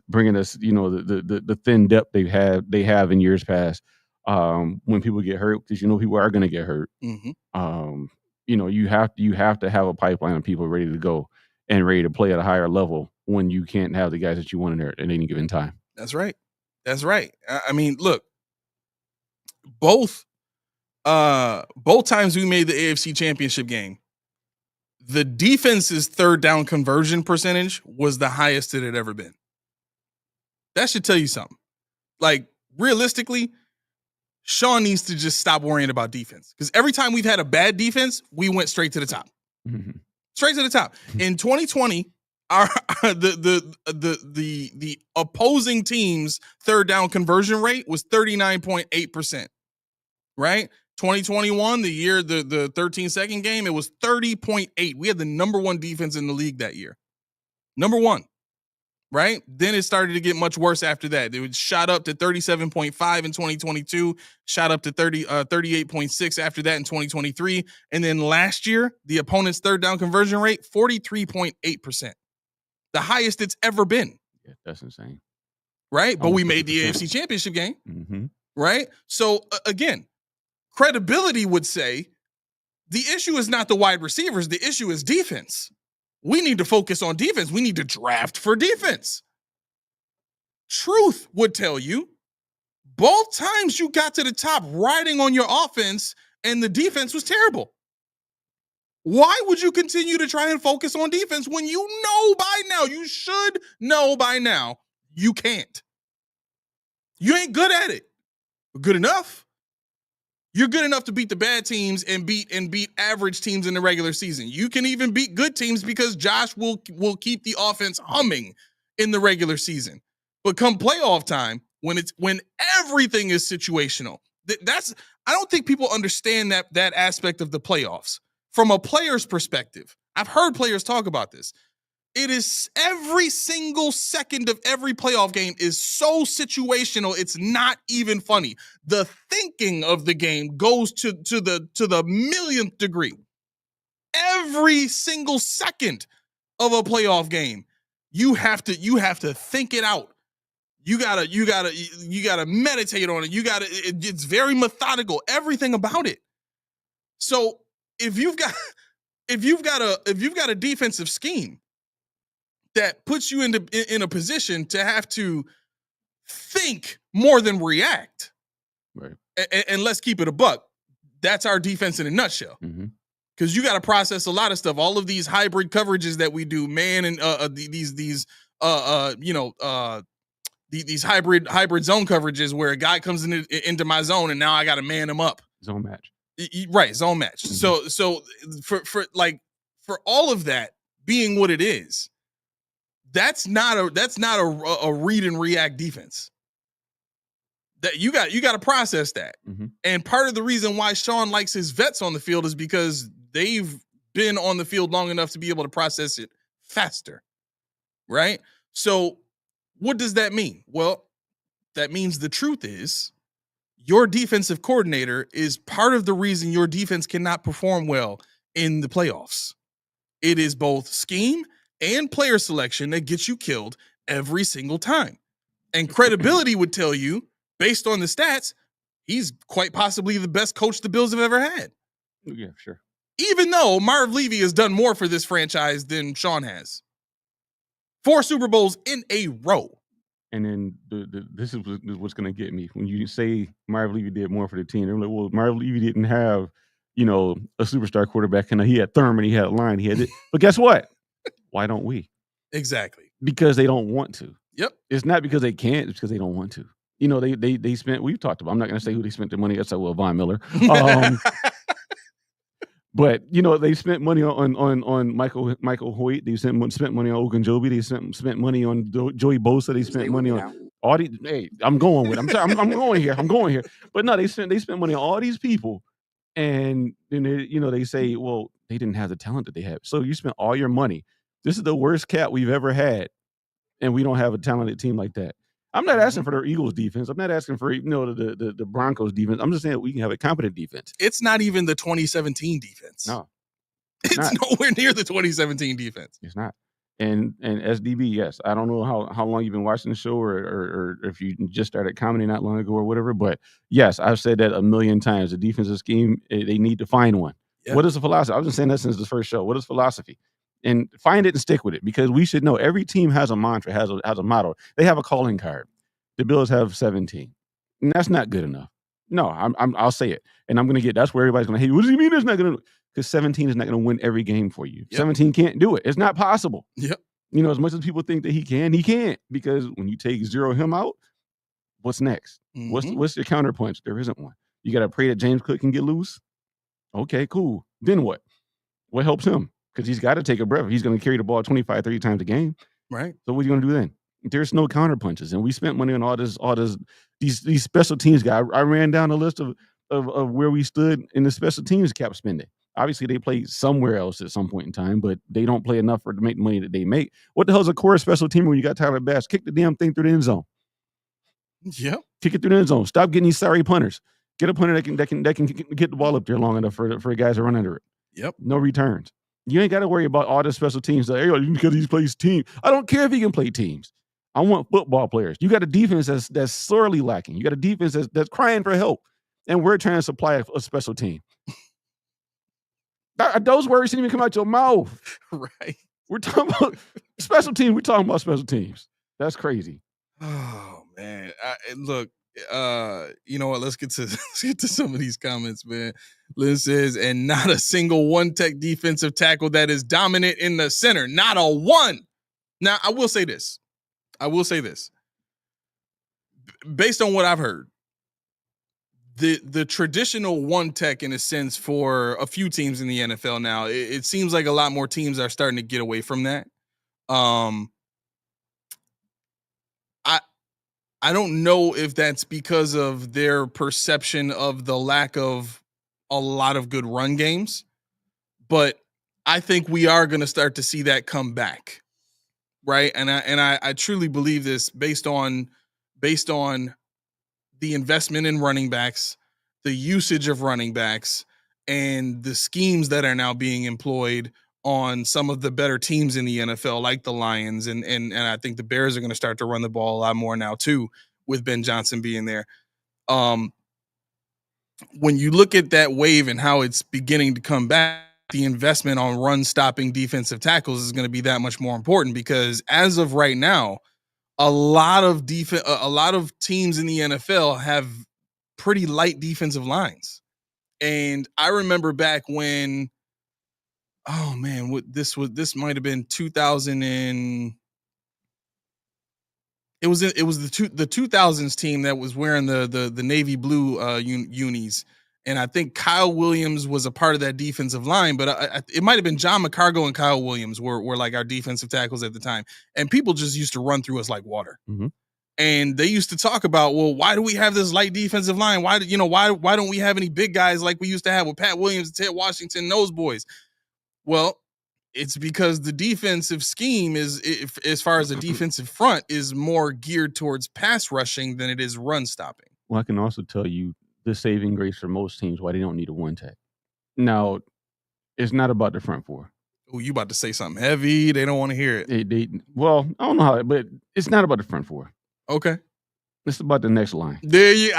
bringing us, the thin depth they have in years past. When people get hurt, because people are going to get hurt. Mm-hmm. You have to have a pipeline of people ready to go and ready to play at a higher level when you can't have the guys that you want in there at any given time. That's right. I mean, look, both times we made the AFC Championship game, the defense's third down conversion percentage was the highest it had ever been. That should tell you something. Like, realistically, Sean needs to just stop worrying about defense, because every time we've had a bad defense, we went straight to the top. Mm-hmm. Straight to the top. In 2020, the opposing team's third down conversion rate was 39.8%. Right? 2021, the year, the 13-second game, it was 30.8. We had the number one defense in the league that year. Number one. Right? Then it started to get much worse after that. It shot up to 37.5 in 2022, shot up to 38.6 after that in 2023. And then last year, the opponent's third down conversion rate, 43.8%. The highest it's ever been. Yeah, that's insane. Right? But we made the AFC Championship game. Mm-hmm. Right? So, again, credibility would say the issue is not the wide receivers. The issue is defense. We need to focus on defense. We need to draft for defense. Truth would tell you, both times you got to the top riding on your offense and the defense was terrible. Why would you continue to try and focus on defense when you should know by now, you can't? You ain't good at it. Good enough. You're good enough to beat the bad teams and beat average teams in the regular season. You can even beat good teams because Josh will keep the offense humming in the regular season. But come playoff time, when everything is situational, I don't think people understand that aspect of the playoffs from a player's perspective. I've heard players talk about this. It is every single second of every playoff game is so situational, it's not even funny. The thinking of the game goes to the millionth degree. Every single second of a playoff game, you have to think it out. You gotta meditate on it. It's very methodical, everything about it. So if you've got a defensive scheme that puts you in a position to have to think more than react, right? And let's keep it a buck. That's our defense in a nutshell. Because you got to process a lot of stuff. All of these hybrid coverages that we do, man, and these hybrid zone coverages where a guy comes into my zone and now I got to man him up. Zone match. Right, zone match. So for all of that being what it is, that's not a read and react defense. That you got to process that. And part of the reason why Sean likes his vets on the field is because they've been on the field long enough to be able to process it faster. Right? So what does that mean? Well, that means the truth is your defensive coordinator is part of the reason your defense cannot perform well in the playoffs. It is both scheme and player selection that gets you killed every single time. And credibility would tell you, based on the stats, he's quite possibly the best coach the Bills have ever had. Yeah, sure. Even though Marv Levy has done more for this franchise than Sean has. 4 Super Bowls in a row. And then this is what's going to get me. When you say Marv Levy did more for the team, they're like, well, Marv Levy didn't have, a superstar quarterback. And he had Thurman, he had Line, he had it. But guess what? Why don't we? Exactly. Because they don't want to. Yep. It's not because they can't. It's because they don't want to. They spent, we've talked about, I'm not going to say who they spent their money. I said, well, Von Miller. But, they spent money on Michael Hoyt. They spent money on Ogunjobi. They spent money on Joey Bosa. They spent money on all these. Hey, I'm going with. I'm going here. I'm going here. But no, they spent money on all these people, and then they say, well, they didn't have the talent that they have. So you spent all your money. This is the worst cap we've ever had, and we don't have a talented team like that. I'm not asking for the Eagles defense. I'm not asking for the Broncos defense. I'm just saying that we can have a competent defense. It's not even the 2017 defense. No. It's nowhere near the 2017 defense. It's not. And SDB, yes. I don't know how long you've been watching the show or if you just started commenting not long ago or whatever, but yes, I've said that a million times. The defensive scheme, they need to find one. Yep. What is the philosophy? I've been saying that since the first show. What is philosophy? And find it and stick with it, because we should know every team has a mantra, has a motto. They have a calling card. The Bills have 17. And that's not good enough. No, I'll say it. And I'm going to get, that's where everybody's going to hate. What does he mean it's not going to? Because 17 is not going to win every game for you. Yep. 17 can't do it. It's not possible. Yep. As much as people think that he can't. Because when you zero him out, what's next? What's your counterpunch? There isn't one. You got to pray that James Cook can get loose. Okay, cool. Then what? What helps him? Because he's got to take a breath. He's going to carry the ball 25, 30 times a game. Right. So what are you going to do then? There's no counterpunches. And we spent money on these special teams guys. I ran down a list of where we stood in the special teams cap spending. Obviously, they play somewhere else at some point in time, but they don't play enough to make the money that they make. What the hell is a core special team when you got Tyler Bass? Kick the damn thing through the end zone. Yeah. Kick it through the end zone. Stop getting these sorry punters. Get a punter that can get the ball up there long enough for guys to run under it. Yep. No returns. You ain't got to worry about all the special teams. Because he plays team. I don't care if he can play teams. I want football players. You got a defense that's sorely lacking. You got a defense that's crying for help. And we're trying to supply a special team. Those words didn't even come out your mouth. Right. We're talking about special teams. We're talking about special teams. That's crazy. Oh, man. Look, you know what? Let's get to some of these comments, man. Lynn says, and not a single one-tech defensive tackle that is dominant in the center. Not a one. Now, I will say this. Based on what I've heard, the traditional one tech, in a sense, for a few teams in the NFL now, it seems like a lot more teams are starting to get away from that. I don't know if that's because of their perception of the lack of a lot of good run games, but I think we are going to start to see that come back, right? And I truly believe this based on the investment in running backs, the usage of running backs, and the schemes that are now being employed on some of the better teams in the NFL, like the Lions, and I think the Bears are going to start to run the ball a lot more now too, with Ben Johnson being there. When you look at that wave and how it's beginning to come back, the investment on run-stopping defensive tackles is going to be that much more important, because as of right now, a lot of teams in the NFL have pretty light defensive lines. And I remember back when, oh man, this might have been 2000 and it was the 2000s team that was wearing the navy blue unis, and I think Kyle Williams was a part of that defensive line, but it might have been John McCargo and Kyle Williams were like our defensive tackles at the time, and people just used to run through us like water. Mm-hmm. And they used to talk about, well, why do we have this light defensive line? Why don't we have any big guys like we used to have with Pat Williams and Ted Washington, those boys? Well, it's because the defensive scheme is, as far as the defensive front, is more geared towards pass rushing than it is run stopping. Well, I can also tell you the saving grace for most teams why they don't need a one tech. Now, it's not about the front four. Oh, you about to say something heavy? They don't want to hear it. Well, I don't know how, but it's not about the front four. Okay. It's about the next line. There you.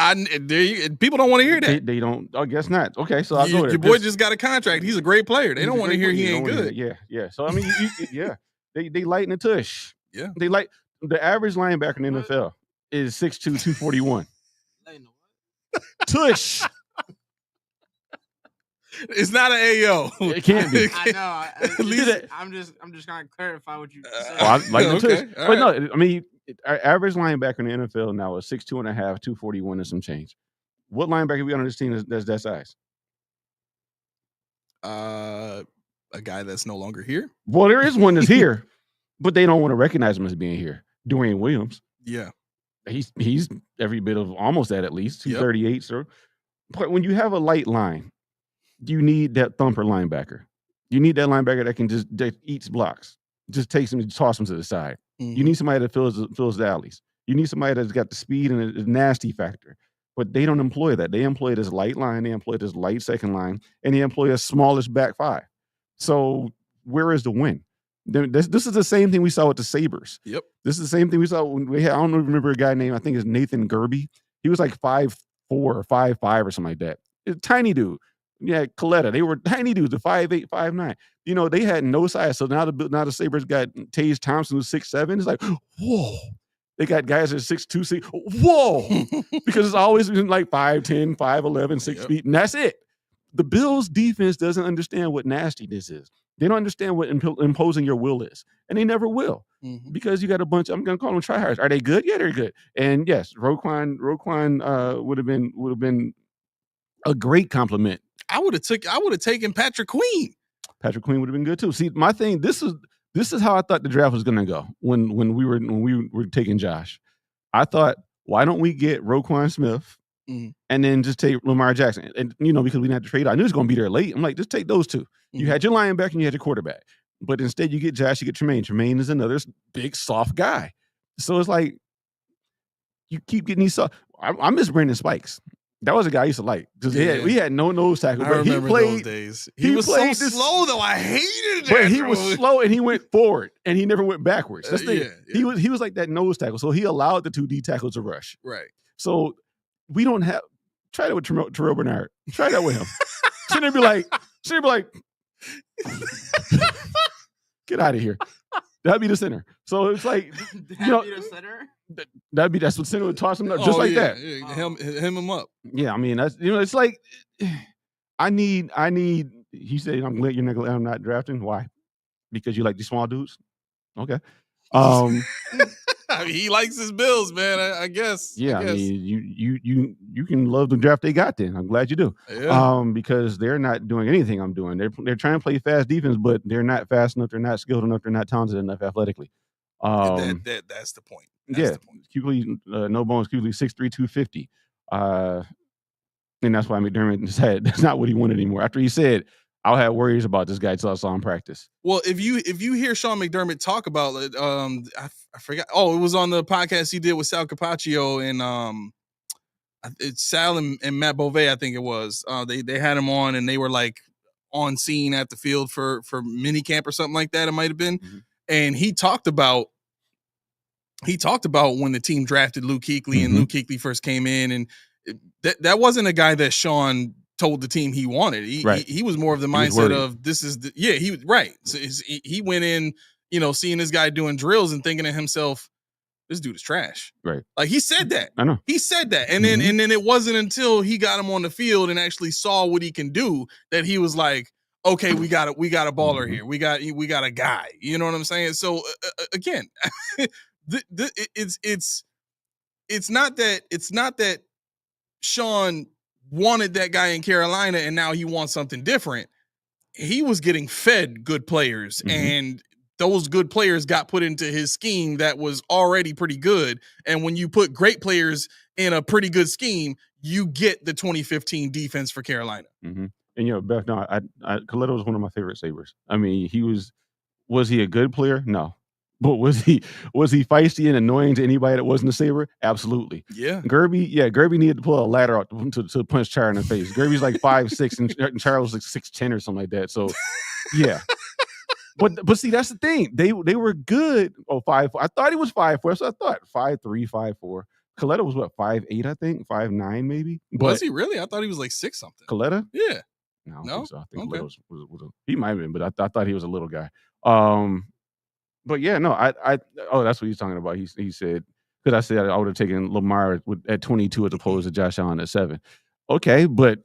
People don't want to hear that. They don't. I guess not. Okay, so I'll go there. Your boy just got a contract. He's a great player. They don't want to hear he ain't good. Yeah. So I mean, they lighten the tush. Yeah. They like the average linebacker in the NFL is 6'2", 241. Tush. It's not an AO. It can't be. I know. At least I'm just gonna clarify what you said. I like the tush. All But right. no, I mean, our average linebacker in the NFL now is 6'2" and a half, 241 and some change. What linebacker we got on this team that's that size? A guy that's no longer here. Well, there is one that's here, but they don't want to recognize him as being here. Dwayne Williams. Yeah. He's every bit of almost that, at least 238. Yep. So, but when you have a light line, you need that thumper linebacker. You need that linebacker that eats blocks, just takes them and toss them to the side. Mm-hmm. You need somebody that fills the alleys. You need somebody that's got the speed and a nasty factor. But they don't employ that. They employ this light line. They employ this light second line, and they employ a smallish back five. So where is the win? This is the same thing we saw with the Sabres. Yep. This is the same thing we saw when we had, I don't remember a guy named, I think it's Nathan Gerby. He was like 5'4" or 5'5" or something like that. It's a tiny dude. Yeah, Coletta. They were tiny dudes, the 5'8", 5'9". You know, they had no size. So now the Sabres got Tage Thompson, who's 6'7". It's like, whoa. They got guys that are 6'2", 6. Whoa. Because it's always been like 5'10", 5'11", 6 feet, and that's it. The Bills' defense doesn't understand what nastiness is. They don't understand what imposing your will is, and they never will, because you got a bunch. I'm going to call them tryhards. Are they good? Yeah, they're good. And yes, Roquan would have been a great compliment. I would have taken Patrick Queen. Patrick Queen would have been good too. See, my thing. This is how I thought the draft was going to go when we were taking Josh. I thought, why don't we get Roquan Smith and then just take Lamar Jackson? And because we didn't have to trade. I knew he was going to be there late. I'm like, just take those two. You had your linebacker and you had your quarterback. But instead you get Josh, you get Tremaine. Tremaine is another big, soft guy. So it's like, you keep getting these soft. I miss Brandon Spikes. That was a guy I used to like. Because we had no nose tackle. I remember those days. He was so slow, though. I hated that. But he was slow and he went forward and he never went backwards. That's the thing. Yeah. He was like that nose tackle. So he allowed the 2D tackles to rush. Right. So we don't have. Try that with Terrell Bernard. Try that with him. Shouldn't be like, get out of here. That'd be the center. So it's like, be the center? That's what center would toss him up, just like that. Yeah. Hem up. Yeah, I mean, that's it's like I need. He said, I'm glad I'm not drafting. Why? Because you like these small dudes? Okay. I mean, he likes his Bills, man. I guess. Yeah, I mean, you can love the draft they got. Then I'm glad you do. Yeah. Because they're not doing anything I'm doing. They're trying to play fast defense, but they're not fast enough. They're not skilled enough. They're not talented enough athletically. That's the point. That's the point. Kuechly, no bones. Kuechly 6'3", 250. And that's why McDermott said that's not what he wanted anymore. After he said, I'll have worries about this guy till I saw him practice. Well, if you hear Sean McDermott talk about it, I forgot. Oh, it was on the podcast he did with Sal Capaccio and it's Sal and Matt Beauvais, I think it was. They had him on and they were like on scene at the field for mini camp or something like that. It might have been, and he talked about when the team drafted Luke Kuechly and Luke Kuechly first came in, and that wasn't a guy that Sean told the team he wanted. He was more of the mindset of this is he was right. So he went in, seeing this guy doing drills and thinking to himself, this dude is trash. Right. Like he said that. I know. He said that. And then it wasn't until he got him on the field and actually saw what he can do that he was like, okay, we got a baller here. We got a guy. You know what I'm saying? So again, it's not that Sean wanted that guy in Carolina and now he wants something different. He was getting fed good players and those good players got put into his scheme that was already pretty good. And when you put great players in a pretty good scheme, you get the 2015 defense for Carolina. And Beth, no, Coletta was one of my favorite Sabres. I mean, was he a good player? No. But was he feisty and annoying to anybody that wasn't a Sabre? Absolutely. Yeah. Gerby needed to pull a ladder out to punch Char in the face. Gerby's like 5'6" and Char was like 6'10" or something like that. So yeah. But see, that's the thing. They were good. 5'4". I thought he was 5'4", so I thought 5'3", 5'4". Coletta was what, 5'8", I think, 5'9", maybe. Was he really? I thought he was like 6 something. Coletta? Yeah. No, I don't think so. I think Okay. Coletta was he might have been, but I thought he was a little guy. But yeah, no, that's what he's talking about. He said, because I said I would have taken Lamar at 22 as opposed to Josh Allen at 7. Okay, but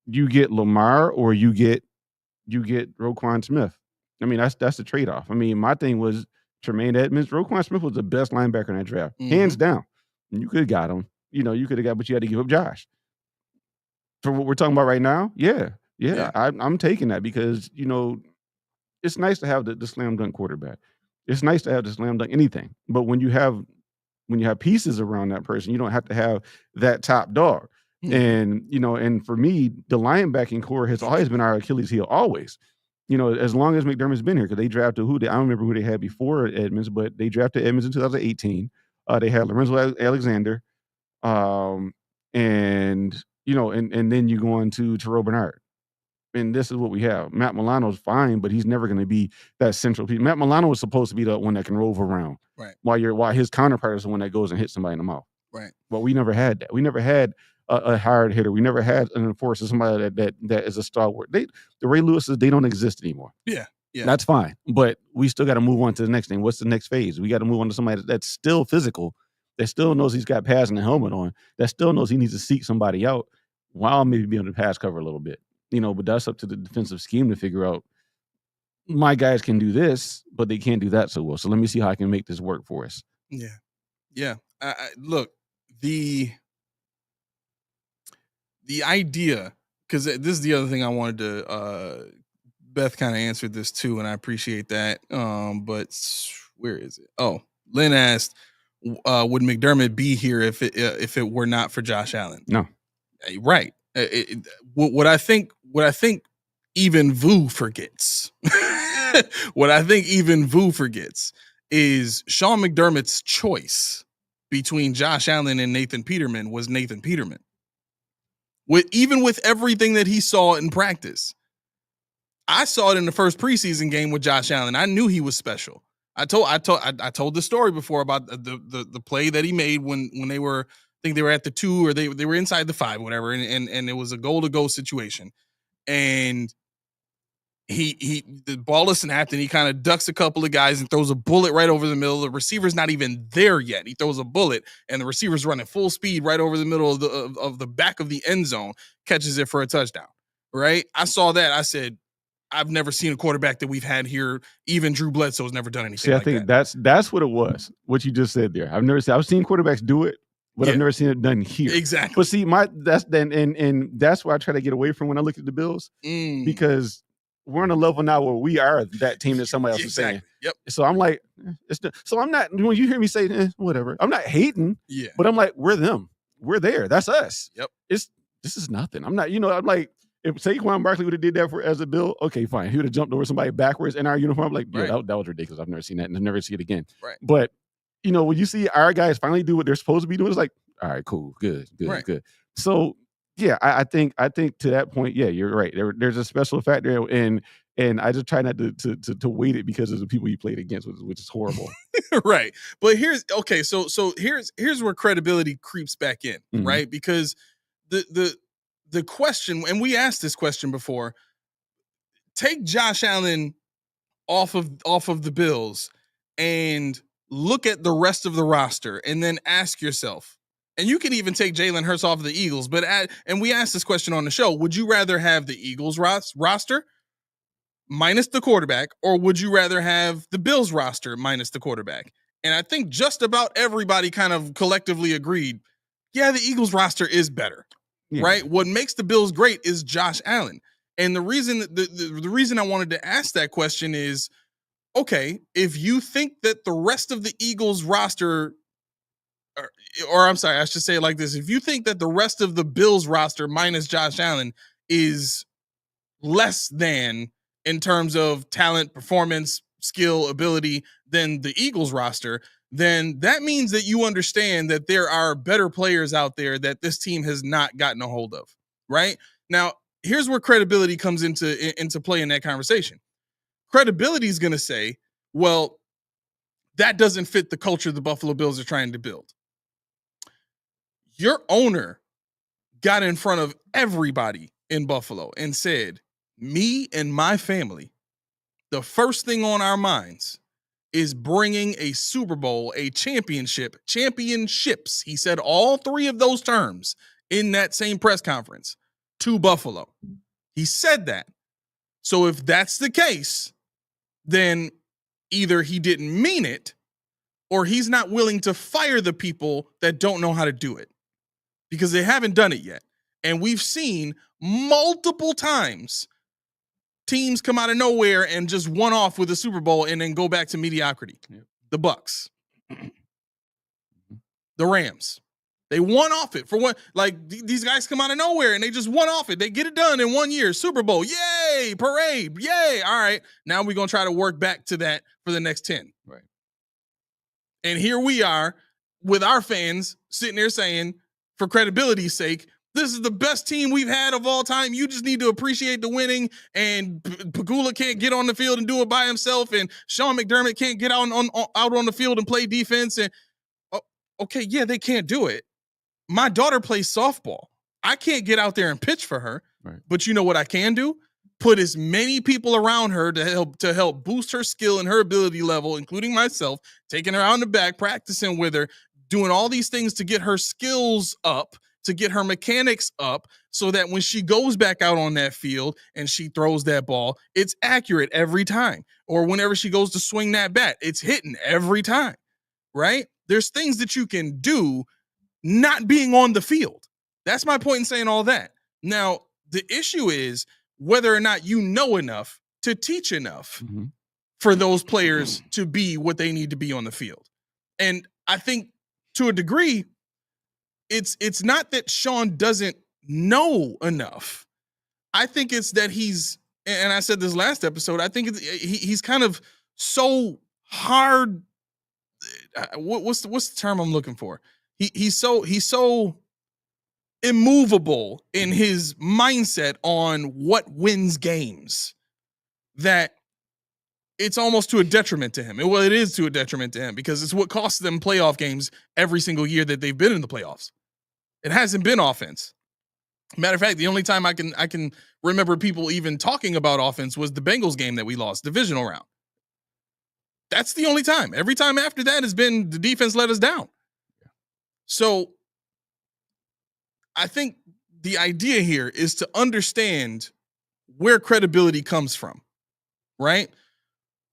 you get Lamar or you get Roquan Smith. I mean, that's the trade-off. I mean, my thing was Tremaine Edmonds. Roquan Smith was the best linebacker in that draft, hands down. And you could have got him. You could have got, but you had to give up Josh. For what we're talking about right now, yeah. I'm taking that because it's nice to have the slam dunk quarterback. It's nice to have the slam dunk anything, but when you have pieces around that person, you don't have to have that top dog. And and for me, the linebacking core has always been our Achilles heel, always. As long as McDermott's been here, because they drafted I don't remember who they had before Edmonds, but they drafted Edmonds in 2018. They had Lorenzo Alexander, and then you go on to Terrell Bernard. And this is what we have. Matt Milano's fine, but he's never going to be that central piece. Matt Milano was supposed to be the one that can rove around, right? While his counterpart is the one that goes and hits somebody in the mouth, right? But we never had that. We never had a hard hitter. We never had an enforcer, somebody that is a stalwart. The Ray Lewises, they don't exist anymore. Yeah, that's fine. But we still got to move on to the next thing. What's the next phase? We got to move on to somebody that's still physical, that still knows he's got pads and a helmet on, that still knows he needs to seek somebody out while maybe being on the pass cover a little bit. But that's up to the defensive scheme to figure out. My guys can do this, but they can't do that so well. So let me see how I can make this work for us. Yeah. Look, the idea, because this is the other thing I wanted to. Beth kind of answered this too, and I appreciate that. But where is it? Oh, Lynn asked, "Would McDermott be here if it were not for Josh Allen?" No. Right. What I think even Vu forgets. What I think even Vu forgets is Sean McDermott's choice between Josh Allen and Nathan Peterman was Nathan Peterman. Even with everything that he saw in practice, I saw it in the first preseason game with Josh Allen. I knew he was special. I told the story before about the play that he made when they were. I think they were at the 2 or they were inside the 5, whatever, and it was a goal to go situation, and the ball is snapped and he kind of ducks a couple of guys and throws a bullet right over the middle. The receiver's not even there yet. He throws a bullet and the receiver's running full speed right over the middle of the back of the end zone, catches it for a touchdown. Right? I saw that. I said, I've never seen a quarterback that we've had here. Even Drew Bledsoe's never done anything. See, I think that's what it was. What you just said there. I've seen quarterbacks do it. But I've never seen it done here. Exactly. But see, that's why I try to get away from when I look at the Bills, because we're on a level now where we are that team that somebody else is saying. Yep. So I'm like, so I'm not, when you hear me say whatever, I'm not hating. Yeah. But I'm like, we're them. We're there. That's us. Yep. This is nothing. I'm not, I'm like, if Saquon Barkley would have did that as a Bill, okay, fine. He would have jumped over somebody backwards in our uniform. I'm like, yeah, that was ridiculous. I've never seen that and I'll never see it again. Right. But when you see our guys finally do what they're supposed to be doing, it's like, all right, cool, good. So Yeah, I think to that point, yeah, you're right. There's a special factor, and I just try not to weight it because of the people you played against, which is horrible. Right. But here's here's where credibility creeps back in, Mhm. right? Because the question, and we asked this question before, take Josh Allen off of the Bills and look at the rest of the roster and then ask yourself, and you can even take Jalen Hurts off of the Eagles, and we asked this question on the show, would you rather have the Eagles roster minus the quarterback, or would you rather have the Bills roster minus the quarterback? And I think just about everybody kind of collectively agreed, yeah, the Eagles roster is better, right? What makes the Bills great is Josh Allen. And the reason the reason I wanted to ask that question is, okay, if you think that the rest of the Eagles roster, or I'm sorry, I should say it like this. If you think that the rest of the Bills roster minus Josh Allen is less than in terms of talent, performance, skill, ability than the Eagles roster, then that means that you understand that there are better players out there that this team has not gotten a hold of, right? Now, here's where credibility comes into play in that conversation. Credibility is going to say, well, that doesn't fit the culture the Buffalo Bills are trying to build. Your owner got in front of everybody in Buffalo and said, me and my family, the first thing on our minds is bringing a Super Bowl, a championships. He said all three of those terms in that same press conference to Buffalo. He said that. So if that's the case, then either he didn't mean it or he's not willing to fire the people that don't know how to do it because they haven't done it yet. And we've seen multiple times teams come out of nowhere and just one off with a Super Bowl and then go back to mediocrity. Yep. The Bucks, the Rams, they won off it for one. Like these guys come out of nowhere and they just won off it. They get it done in 1 year. Super Bowl, yay! Parade, yay! All right, now we're gonna try to work back to that for the next 10. Right. And here we are with our fans sitting there saying, for credibility's sake, this is the best team we've had of all time. You just need to appreciate the winning. And Pagula can't get on the field and do it by himself. And Sean McDermott can't get out on the field and play defense. And okay, yeah, they can't do it. My daughter plays softball. I can't get out there and pitch for her. Right. But you know what I can do? Put as many people around her to help boost her skill and her ability level, including myself, taking her out in the back, practicing with her, doing all these things to get her skills up, to get her mechanics up, so that when she goes back out on that field and she throws that ball, it's accurate every time. Or whenever she goes to swing that bat, it's hitting every time, right? There's things that you can do not being on the field. That's my point in saying all that. Now, the issue is whether or not you know enough to teach enough for those players to be what they need to be on the field. And I think to a degree, it's not that Sean doesn't know enough. I think it's that he's, and I said this last episode, I think he's kind of so hard. What's the term I'm looking for? He's so immovable in his mindset on what wins games that it's almost to a detriment to him. Well, it is to a detriment to him because it's what costs them playoff games every single year that they've been in the playoffs. It hasn't been offense. Matter of fact, the only time I can remember people even talking about offense was the Bengals game that we lost, divisional round. That's the only time. Every time after that has been the defense let us down. So I think the idea here is to understand where credibility comes from, right?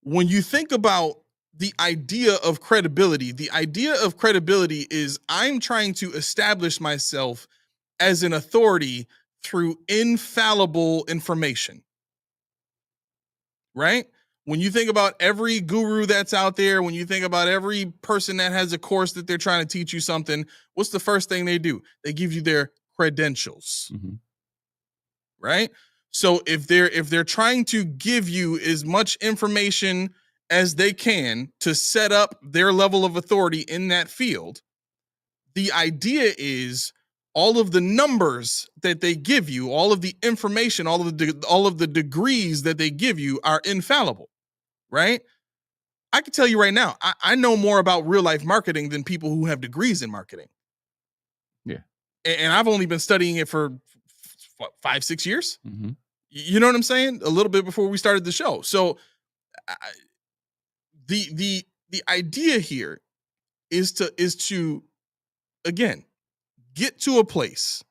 When you think about the idea of credibility is I'm trying to establish myself as an authority through infallible information, right? When you think about every guru that's out there, when you think about every person that has a course that they're trying to teach you something, what's the first thing they do? They give you their credentials, right? So if they're trying to give you as much information as they can to set up their level of authority in that field, the idea is all of the numbers that they give you, all of the information, all of the degrees that they give you are infallible, right? I can tell you right now, I know more about real life marketing than people who have degrees in marketing. Yeah. And I've only been studying it for what, 5-6 years. Mm-hmm. You know what I'm saying? A little bit before we started the show. So the idea here is to again get to a place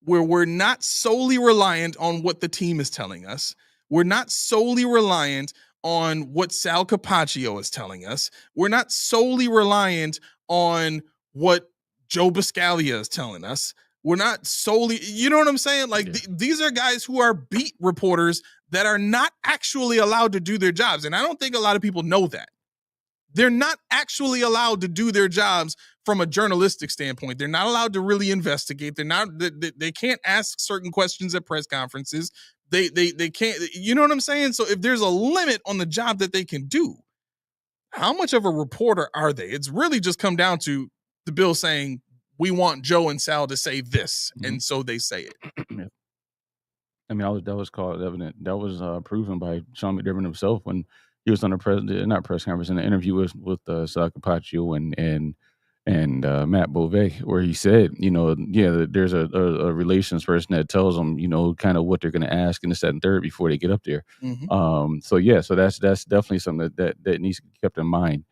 where we're not solely reliant on what the team is telling us. We're not solely reliant on what Sal Capaccio is telling us. We're not solely reliant on what Joe Buscaglia is telling us. We're not solely, you know what I'm saying? Like these are guys who are beat reporters that are not actually allowed to do their jobs. And I don't think a lot of people know that. They're not actually allowed to do their jobs from a journalistic standpoint. They're not allowed to really investigate. They can't ask certain questions at press conferences. They can't, you know what I'm saying? So if there's a limit on the job that they can do, how much of a reporter are they? It's really just come down to the Bill saying, we want Joe and Sal to say this. Mm-hmm. And so they say it. Yeah. I mean, that was called evident. That was proven by Sean McDermott himself when he was on a press conference, in an interview with Sal Capaccio and Matt Beauvais, where he said, there's a relations person that tells them, kind of what they're going to ask in the second and third before they get up there. Mm-hmm. So that's definitely something that needs to be kept in mind.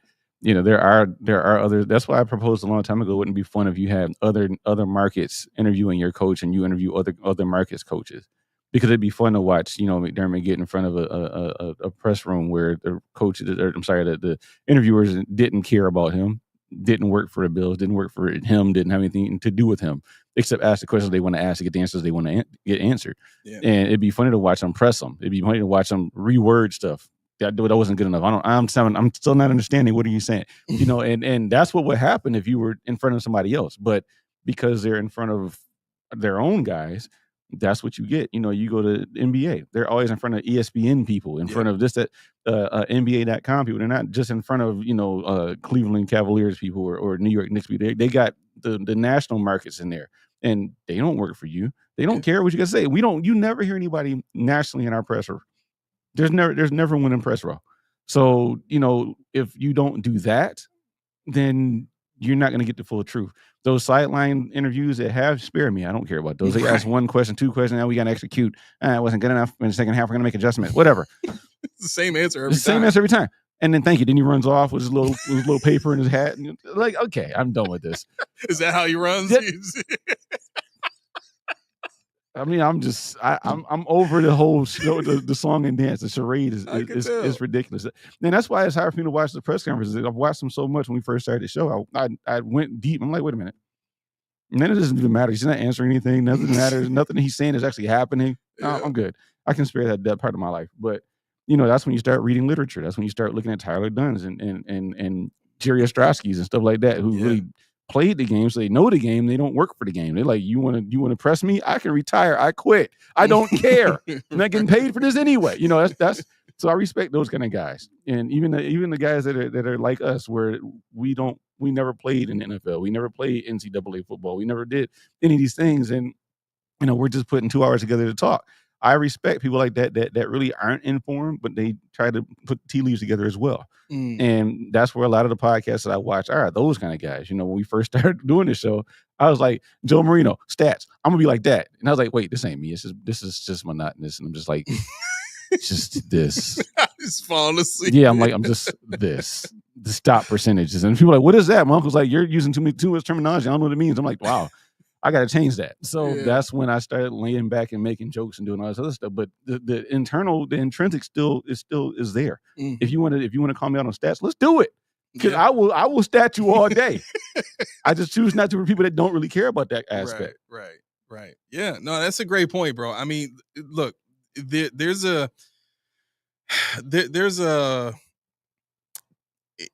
There are other. That's why I proposed a long time ago. It wouldn't be fun if you had other markets interviewing your coach and you interview other markets coaches. Because it'd be fun to watch, McDermott get in front of a press room where the coaches, the interviewers didn't care about him, didn't work for the Bills, didn't work for him, didn't have anything to do with him, except ask the questions they want to ask to get the answers they want to get answered. Yeah. And it'd be funny to watch them press them. It'd be funny to watch them reword stuff. That wasn't good enough. I'm still not understanding. What are you saying? And that's what would happen if you were in front of somebody else. But because they're in front of their own guys, that's what you get. You go to NBA. They're always in front of ESPN people, in front of this, that, NBA.com people. They're not just in front of, Cleveland Cavaliers people or New York Knicks people. They got the national markets in there, and they don't work for you. They don't care what you got to say. You never hear anybody nationally in our press row. There's never one in press row. So, if you don't do that, then you're not going to get the full truth. Those sideline interviews that have, spare me. I don't care about those. They ask one question, two questions. Now we got to execute. It wasn't good enough. In the second half, we're going to make adjustments. Whatever. It's the same answer every time. And then thank you. Then he runs off with his little paper in his hat. And like, okay, I'm done with this. Is that how he runs? I mean, I'm over the whole show, the song and dance. The charade is ridiculous. And that's why it's hard for me to watch the press conferences. I've watched them so much when we first started the show. I went deep. I'm like, wait a minute. And then it doesn't even matter. He's not answering anything. Nothing matters. Nothing he's saying is actually happening. Yeah. I'm good. I can spare that part of my life. But that's when you start reading literature. That's when you start looking at Tyler Dunn's and Jerry Ostrowski's and stuff like that, who really played the game, so they know the game. They don't work for the game. They're like, you want to press me? I can retire. I quit. I don't care. I'm not getting paid for this anyway. That's so I respect those kind of guys. And even the guys that are like us, where we never played in the NFL. We never played NCAA football. We never did any of these things. And we're just putting 2 hours together to talk. I respect people like that really aren't informed, but they try to put tea leaves together as well. And that's where a lot of the podcasts that I watch are those kind of guys. When we first started doing this show, I was like, Joe Marino, stats, I'm gonna be like that. And I was like, wait, this ain't me. This is just monotonous. And I'm just like, just this. Just falling asleep. Yeah, I'm just this. The stop percentages. And people are like, what is that? My uncle's like, you're using too much terminology. I don't know what it means. I'm like, wow. I got to change that. So that's when I started laying back and making jokes and doing all this other stuff. But the intrinsic still is there. Mm-hmm. If you want to call me out on stats, let's do it. Because I will stat you all day. I just choose not to for people that don't really care about that aspect. Right. Yeah. No, that's a great point, bro. I mean, look,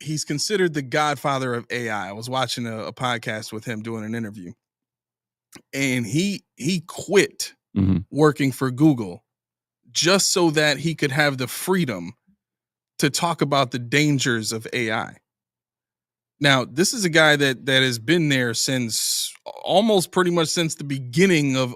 he's considered the godfather of AI. I was watching a podcast with him doing an interview. And he quit working for Google just so that he could have the freedom to talk about the dangers of AI. Now, this is a guy that has been there since almost pretty much since the beginning of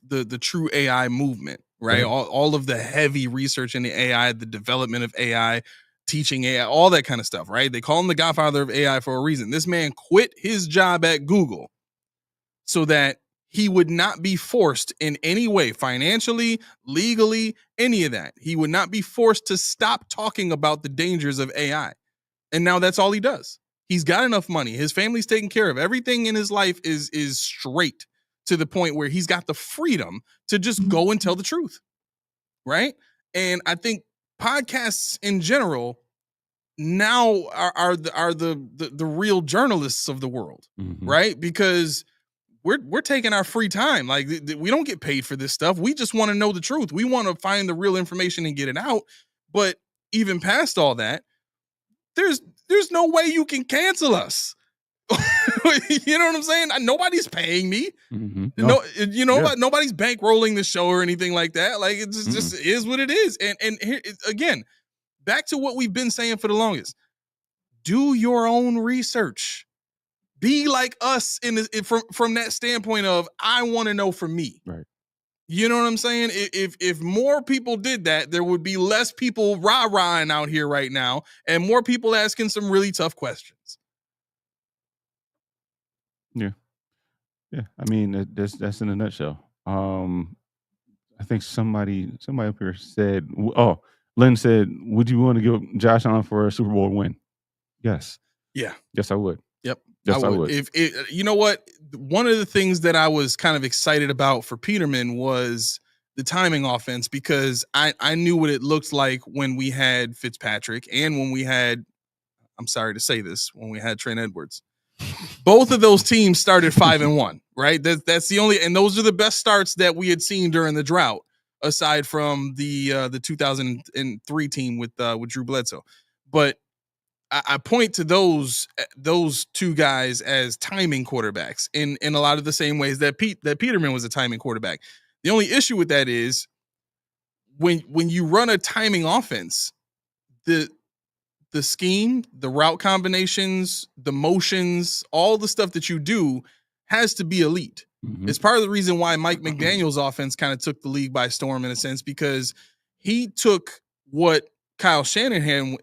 the true AI movement, right? All of the heavy research in the AI, the development of AI, teaching AI, all that kind of stuff, right? They call him the godfather of AI for a reason. This man quit his job at Google so that he would not be forced in any way, financially, legally, any of that. He would not be forced to stop talking about the dangers of AI. And now that's all he does. He's got enough money. His family's taken care of. Everything in his life is straight to the point where he's got the freedom to just go and tell the truth. Right? And I think podcasts in general now are the real journalists of the world, right? Because we're taking our free time. Like we don't get paid for this stuff. We just want to know the truth. We want to find the real information and get it out. But even past all that, there's no way you can cancel us. You know what I'm saying? Nobody's paying me. No, nobody's bankrolling the show or anything like that. Like it just is what it is. And here, again, back to what we've been saying for the longest. Do your own research. Be like us from that standpoint of I want to know for me. Right. You know what I'm saying? If more people did that, there would be less people rah-rahing out here right now and more people asking some really tough questions. Yeah. Yeah. I mean, that's in a nutshell. I think somebody up here said, Lynn said, would you want to give Josh Allen for a Super Bowl win? Yes. Yeah. Yes, I would. Yep. Yes, I would. You know what? One of the things that I was kind of excited about for Peterman was the timing offense, because I knew what it looked like when we had Fitzpatrick and when we had, I'm sorry to say this, when we had Trent Edwards. Both of those teams started 5-1, right? That's the only, and those are the best starts that we had seen during the drought, aside from the 2003 team with Drew Bledsoe. But I point to those two guys as timing quarterbacks in a lot of the same ways that Peterman was a timing quarterback. The only issue with that is when you run a timing offense, the scheme, the route combinations, the motions, all the stuff that you do has to be elite. It's part of the reason why Mike McDaniel's offense kind of took the league by storm in a sense, because he took what Kyle Shanahan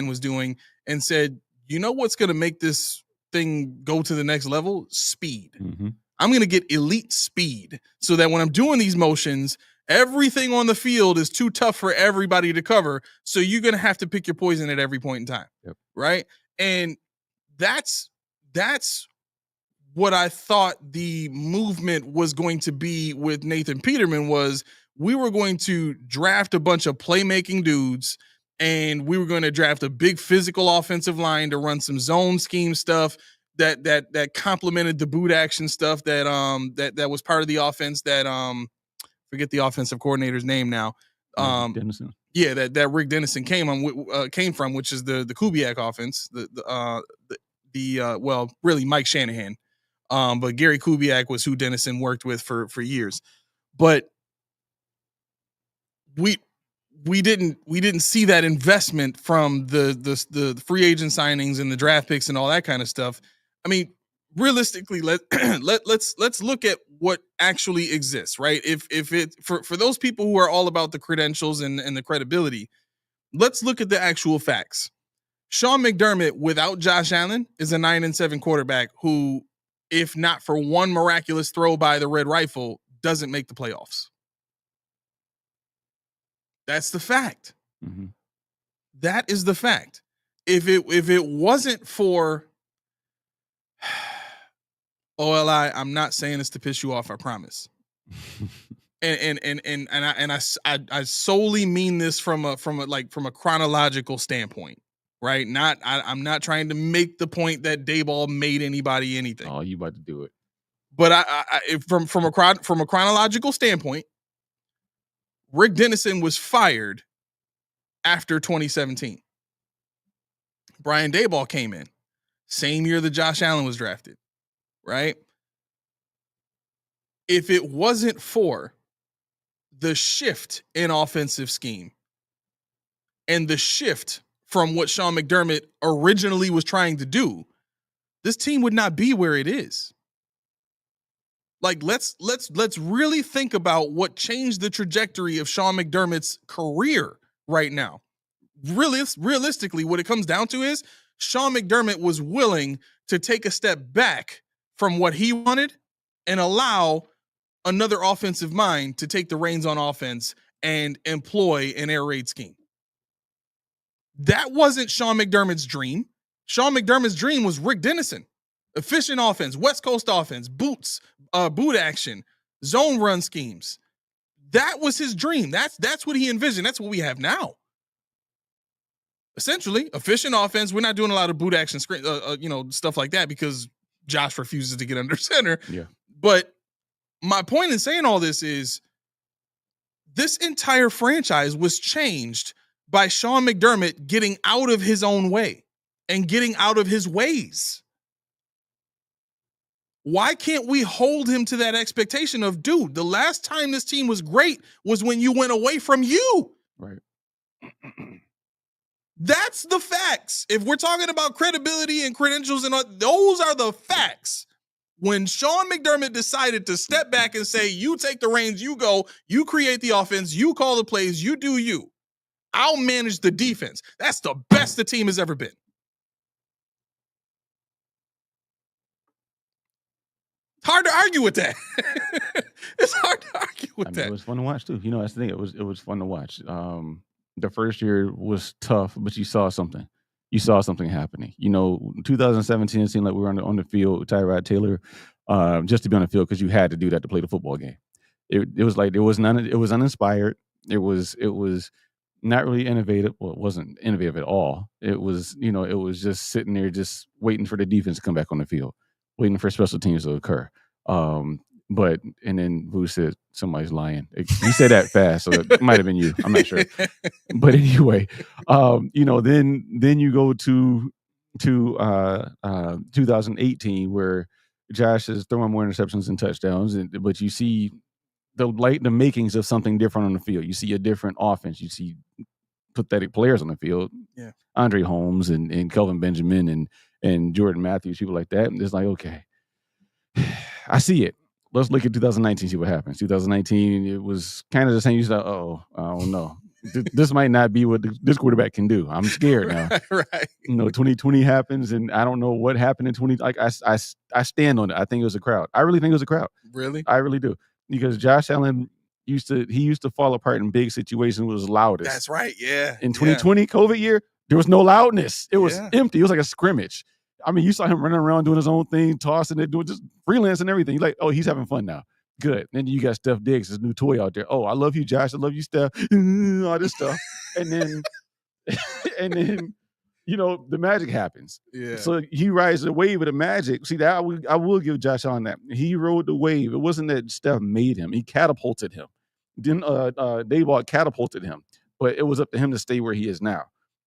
was doing and said, you know what's going to make this thing go to the next level? Speed. I'm going to get elite speed so that when I'm doing these motions, everything on the field is too tough for everybody to cover. So you're going to have to pick your poison at every point in time. Yep. Right. And that's what I thought the movement was going to be with Nathan Peterman. Was we were going to draft a bunch of playmaking dudes, and we were going to draft a big physical offensive line to run some zone scheme stuff that complemented the boot action stuff that was part of the offense that forget the offensive coordinator's name now. Dennison. Yeah, that Rick Dennison came from, which is the Kubiak offense. Well, really Mike Shanahan. But Gary Kubiak was who Dennison worked with for years. But we didn't see that investment from the free agent signings and the draft picks and all that kind of stuff. I mean, realistically, let's look at what actually exists, right? If it for those people who are all about the credentials and the credibility, let's look at the actual facts. Sean McDermott, without Josh Allen, is a 9-7 quarterback who, if not for one miraculous throw by the Red Rifle, doesn't make the playoffs. That's the fact. That is the fact. If it wasn't for OLI, I'm not saying this to piss you off, I promise. and I solely mean this from a chronological standpoint, right? I'm not trying to make the point that Daboll made anybody anything. Oh, you about to do it. But from a chronological standpoint, Rick Dennison was fired after 2017. Brian Daboll came in same year that Josh Allen was drafted, right? If it wasn't for the shift in offensive scheme and the shift from what Sean McDermott originally was trying to do, this team would not be where it is. Like, let's really think about what changed the trajectory of Sean McDermott's career right now. Realistically, what it comes down to is Sean McDermott was willing to take a step back from what he wanted and allow another offensive mind to take the reins on offense and employ an air raid scheme. That wasn't Sean McDermott's dream. Sean McDermott's dream was Rick Dennison. Efficient offense, West Coast offense, boot action, zone run schemes. That was his dream. That's what he envisioned. That's what we have now. Essentially, efficient offense. We're not doing a lot of boot action, stuff like that because Josh refuses to get under center. Yeah. But my point in saying all this is this entire franchise was changed by Sean McDermott getting out of his own way and getting out of his ways. Why can't we hold him to that expectation of, dude, the last time this team was great was when you went away from you. Right. That's the facts. If we're talking about credibility and credentials, and those are the facts. When Sean McDermott decided to step back and say, you take the reins, you go, you create the offense, you call the plays, you do you. I'll manage the defense. That's the best the team has ever been. It's hard to argue with that. It's hard to argue with that. It was fun to watch too. You know, that's the thing. It was fun to watch. The first year was tough, but you saw something. You saw something happening. You know, 2017 it seemed like we were on the field with Tyrod Taylor, just to be on the field because you had to do that to play the football game. It was like it was uninspired. It was not really innovative. Well, it wasn't innovative at all. It was just sitting there, just waiting for the defense to come back on the field, waiting for special teams to occur. And then Boo said somebody's lying. He said that fast, so it might have been you. I'm not sure. But anyway, then you go to 2018 where Josh is throwing more interceptions and touchdowns, but you see the makings of something different on the field. You see a different offense. You see pathetic players on the field. Yeah. Andre Holmes and Kelvin Benjamin and Jordan Matthews, people like that. And it's like, okay, I see it. Let's look at 2019, see what happens. 2019, it was kind of the same. You said, oh no. This might not be what this quarterback can do. I'm scared now. Right. 2020 happens, and I don't know what happened in 20. Like I stand on it. I think it was a crowd. I really think it was a crowd. Really? I really do. Because Josh Allen used to fall apart in big situations. Was loudest. That's right. Yeah. In 2020 COVID year, there was no loudness. It was empty. It was like a scrimmage. I mean, you saw him running around doing his own thing, tossing it, doing just freelance and everything. You're like, oh, he's having fun now. Good. Then you got Steph Diggs, his new toy out there. Oh, I love you, Josh. I love you, Steph. All this stuff. And then, the magic happens. Yeah. So he rides the wave of the magic. See, that I will give Josh on that. He rode the wave. It wasn't that Steph made him. He catapulted him. Then Dayball catapulted him. But it was up to him to stay where he is now.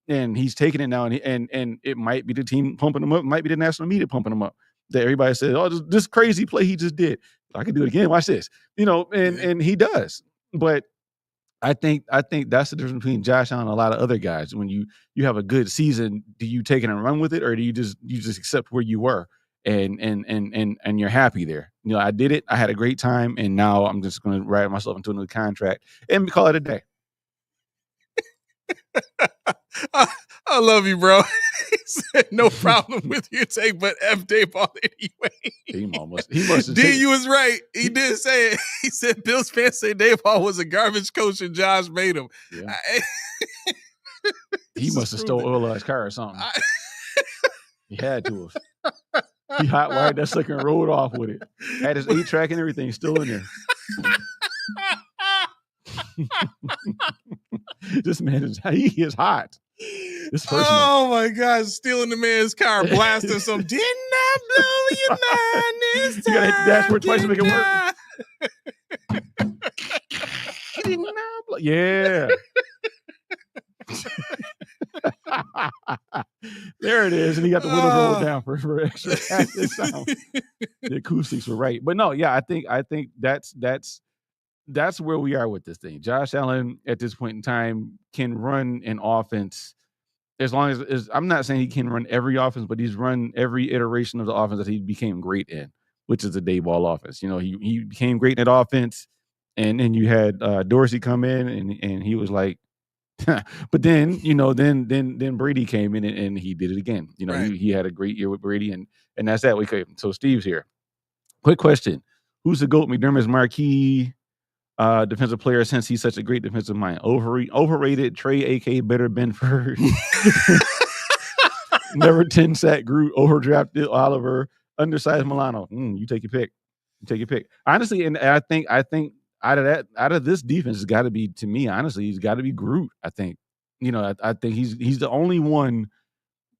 And he's taking it now, and it might be the team pumping him up. It might be the national media pumping him up. That everybody says, oh, this crazy play he just did. I can do it again. Watch this. And he does. But I think that's the difference between Josh Allen and a lot of other guys. When you have a good season, do you take it and run with it, or do you just accept where you were and you're happy there? I did it. I had a great time, and now I'm just going to write myself into a new contract and call it a day. I love you, bro. He said, no problem with your take, but F Dayball anyway. He must have D, you was right. He did say it. He said Bills fans say Dayball was a garbage coach and Josh made him. Yeah. He must have stole oil out of his car or something. He had to have. He hot wired that sucker and rode off with it. Had his 8-track and everything still in there. This man is hot. Oh my God, stealing the man's car, blasting some. Didn't I blow your mind this time? You gotta hit the dashboard twice to make it work. Didn't I blow? Yeah. There it is, and he got the windows rolled down for extra sound. The acoustics were right, but no, yeah, I think that's where we are with this thing. Josh Allen at this point in time can run an offense as long as I'm not saying he can run every offense, but he's run every iteration of the offense that he became great in, which is the day ball offense. He became great in that offense, and then you had Dorsey come in, and he was like, but then then Brady came in and he did it again. Right. He had a great year with Brady, and that's that. So Steve's here. Quick question: who's the GOAT? McDermott's marquee defensive player since he's such a great defensive mind. Overrated Trey, aka better Benford. Never 10 sack Groot. Overdrafted Oliver. Undersized Milano. You take your pick. Honestly, and I think out of this defense, it's got to be, to me, honestly, he's got to be Groot. I think, I think he's the only one,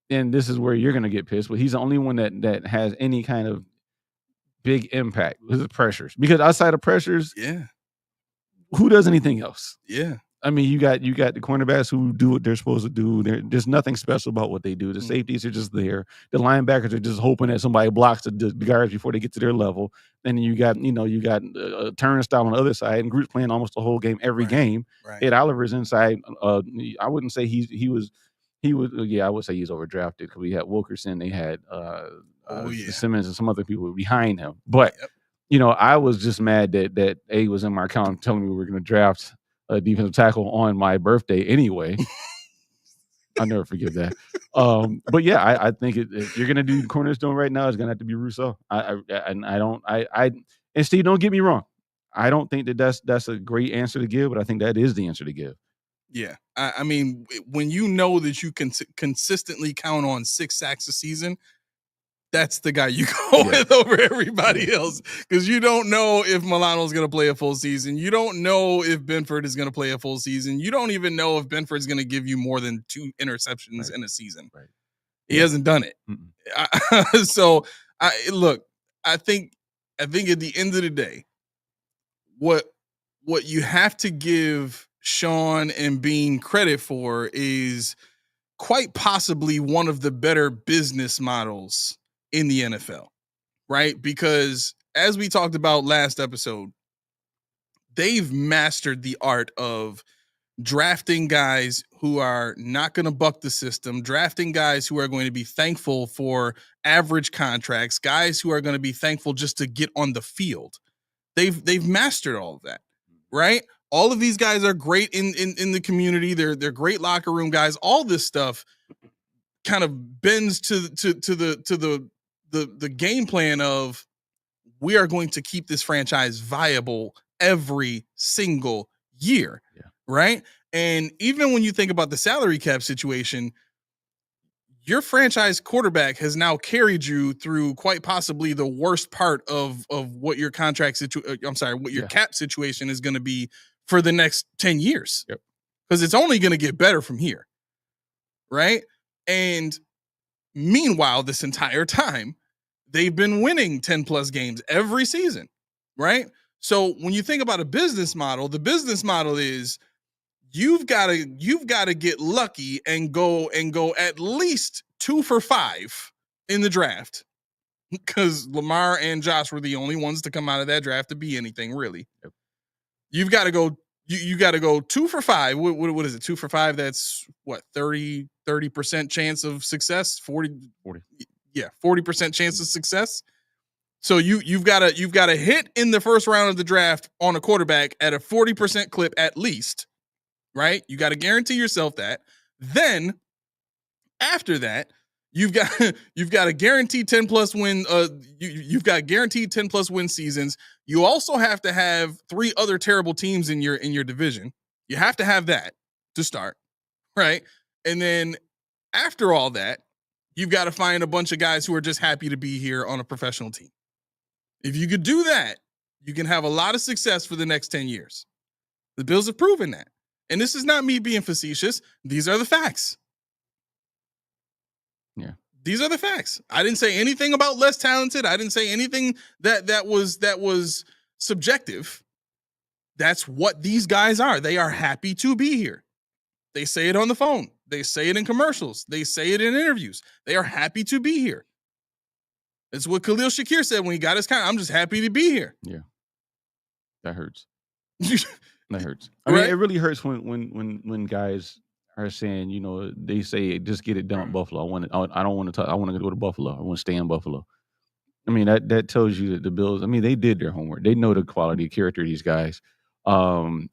and this is where you're gonna get pissed, but he's the only one that has any kind of big impact with the pressures. Because outside of pressures, who does anything else? Yeah. I mean, you got the cornerbacks who do what they're supposed to do. There's nothing special about what they do. The safeties are just there. The linebackers are just hoping that somebody blocks the guards before they get to their level. And then you got a turnstile on the other side, and Groot's playing almost the whole game every game. Right. Ed Oliver's inside. I wouldn't say he was. I would say he's overdrafted because we had Wilkerson. They had Simmons and some other people behind him. But I was just mad that A was in my account telling me we were going to draft a defensive tackle on my birthday anyway. I'll never forget that. But yeah, I think if you're gonna do the cornerstone right now, it's gonna have to be Rousseau. And Steve, don't get me wrong. I don't think that's a great answer to give, but I think that is the answer to give. Yeah, I mean, when you know that you can consistently count on 6 sacks a season, that's the guy you go with over everybody else, because you don't know if Milano's going to play a full season. You don't know if Benford is going to play a full season. You don't even know if Benford's going to give you more than 2 interceptions in a season. Right. He hasn't done it. So I think at the end of the day, what you have to give Sean and Bean credit for is quite possibly one of the better business models in the NFL, right? Because as we talked about last episode, they've mastered the art of drafting guys who are not going to buck the system, drafting guys who are going to be thankful for average contracts, guys who are going to be thankful just to get on the field. They've mastered all of that, right? All of these guys are great in the community. They're great locker room guys. All this stuff kind of bends to the game plan of, we are going to keep this franchise viable every single year, right? And even when you think about the salary cap situation, your franchise quarterback has now carried you through quite possibly the worst part of what your contract your cap situation is going to be for the next 10 years. Because it's only going to get better from here, right? And meanwhile, this entire time, they've been winning 10 plus games every season, right? So when you think about a business model, the business model is you've got to get lucky and go at least 2 for 5 in the draft, because Lamar and Josh were the only ones to come out of that draft to be anything really. You've got to go. You got to go 2 for 5. What is it? 2 for 5. That's what, 30% chance of success. 40. Yeah, 40% chance of success. So you've got to hit in the first round of the draft on a quarterback at a 40% clip at least, right? You got to guarantee yourself that. Then after that, you've got a guaranteed 10 plus win. You've got guaranteed 10 plus win seasons. You also have to have 3 other terrible teams in your division. You have to have that to start, right? And then after all that, you've got to find a bunch of guys who are just happy to be here on a professional team. If you could do that, you can have a lot of success for the next 10 years. The Bills have proven that. And this is not me being facetious. These are the facts. Yeah. These are the facts. I didn't say anything about less talented. I didn't say anything that was subjective. That's what these guys are. They are happy to be here. They say it on the phone. They say it in commercials. They say it in interviews. They are happy to be here. It's what Khalil Shakir said when he got his contract. I'm just happy to be here. Yeah. That hurts. That hurts. I mean, it really hurts when guys are saying, you know, they say just get it done with Buffalo. I don't want to talk. I want to go to Buffalo. I want to stay in Buffalo. I mean, that tells you that the Bills, I mean, they did their homework. They know the quality of character of these guys. And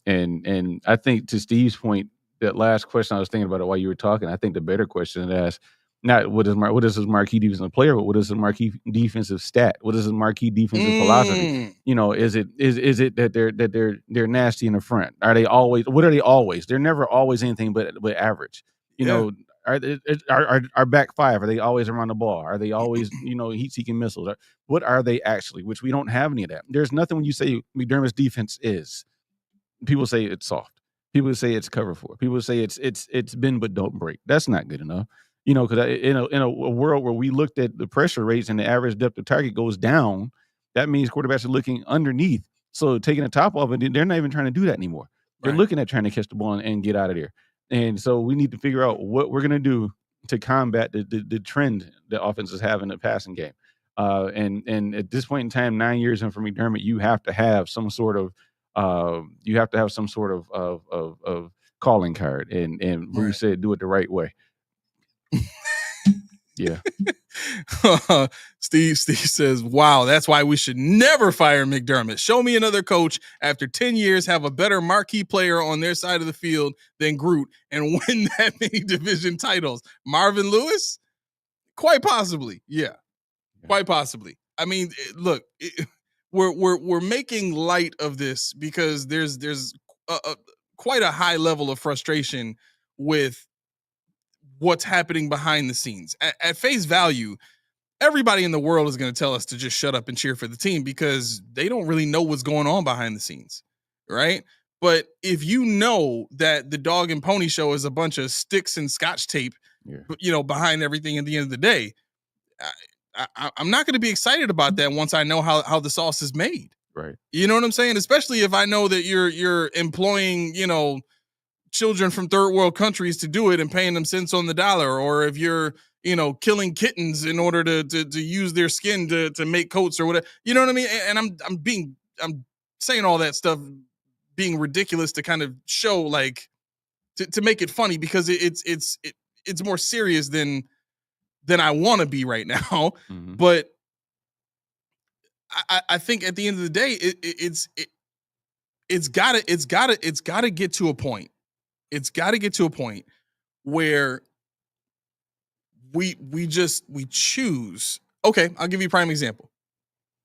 I think to Steve's point, that last question, I was thinking about it while you were talking. I think the better question to ask, not what is his marquee defensive player, but what is his marquee defensive stat? What is his marquee defensive philosophy? You know, is it that they're nasty in the front? Are they always? What are they always? They're never always anything but average. You know, are back five? Are they always around the ball? Are they always, you know, heat-seeking missiles? What are they actually? Which we don't have any of that. There's nothing when you say McDermott's defense is. People say it's soft. People say it's cover four. People say it's bend but don't break. That's not good enough. You know, because in a world where we looked at the pressure rates and the average depth of target goes down, that means quarterbacks are looking underneath. So taking the top off it, they're not even trying to do that anymore. They're looking at trying to catch the ball and get out of there. And so we need to figure out what we're going to do to combat the trend that offenses have in the passing game. And at this point in time, 9 years in for McDermott, you have to have some sort of calling card. And Bruce said, do it the right way. Yeah. Steve says, wow, that's why we should never fire McDermott. Show me another coach after 10 years have a better marquee player on their side of the field than Groot and win that many division titles. Marvin Lewis? Quite possibly. Yeah. Quite possibly. I mean, look, we're making light of this because there's quite a high level of frustration with what's happening behind the scenes. At face value, everybody in the world is going to tell us to just shut up and cheer for the team because they don't really know what's going on behind the scenes, right? But if you know that the dog and pony show is a bunch of sticks and scotch tape, you know, behind everything at the end of the day, I'm not going to be excited about that once I know how the sauce is made. Right. You know what I'm saying? Especially if I know that you're employing, you know, children from third world countries to do it and paying them cents on the dollar, or if you're, you know, killing kittens in order to use their skin to make coats or whatever. You know what I mean? And I'm saying all that stuff being ridiculous to kind of show, like, to make it funny because it's more serious than I want to be right now. Mm-hmm. But I think at the end of the day, it's gotta get to a point. It's got to get to a point where we choose. Okay, I'll give you a prime example.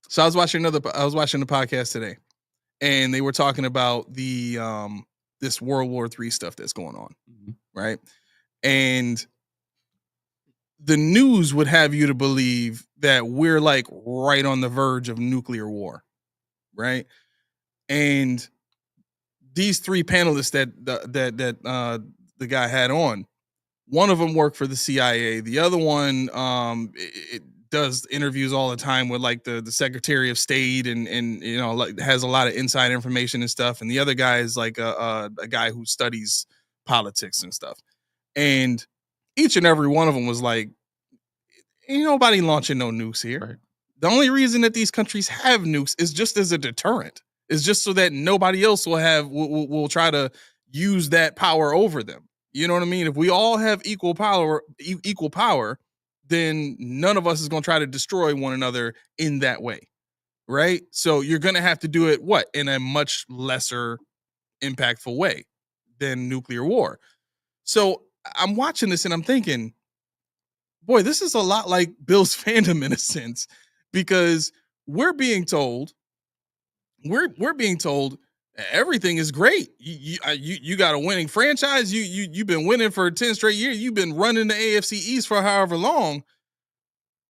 So I was watching the podcast today, and they were talking about the this World War III stuff that's going on, right? And the news would have you to believe that we're like right on the verge of nuclear war, right? And these three panelists that the guy had on, one of them worked for the CIA. The other one it does interviews all the time with like the Secretary of State and you know, like has a lot of inside information and stuff. And the other guy is like a guy who studies politics and stuff. And each and every one of them was like, ain't nobody launching no nukes here. Right. The only reason that these countries have nukes is just as a deterrent. It's just so that nobody else will try to use that power over them. You know what I mean? If we all have equal power, then none of us is going to try to destroy one another in that way, right? So you're going to have to do it in a much lesser impactful way than nuclear war. So I'm watching this and I'm thinking, boy, this is a lot like Bills fandom in a sense, because we're being told everything is great. You got a winning franchise. You've been winning for 10 straight years. You've been running the AFC East for however long.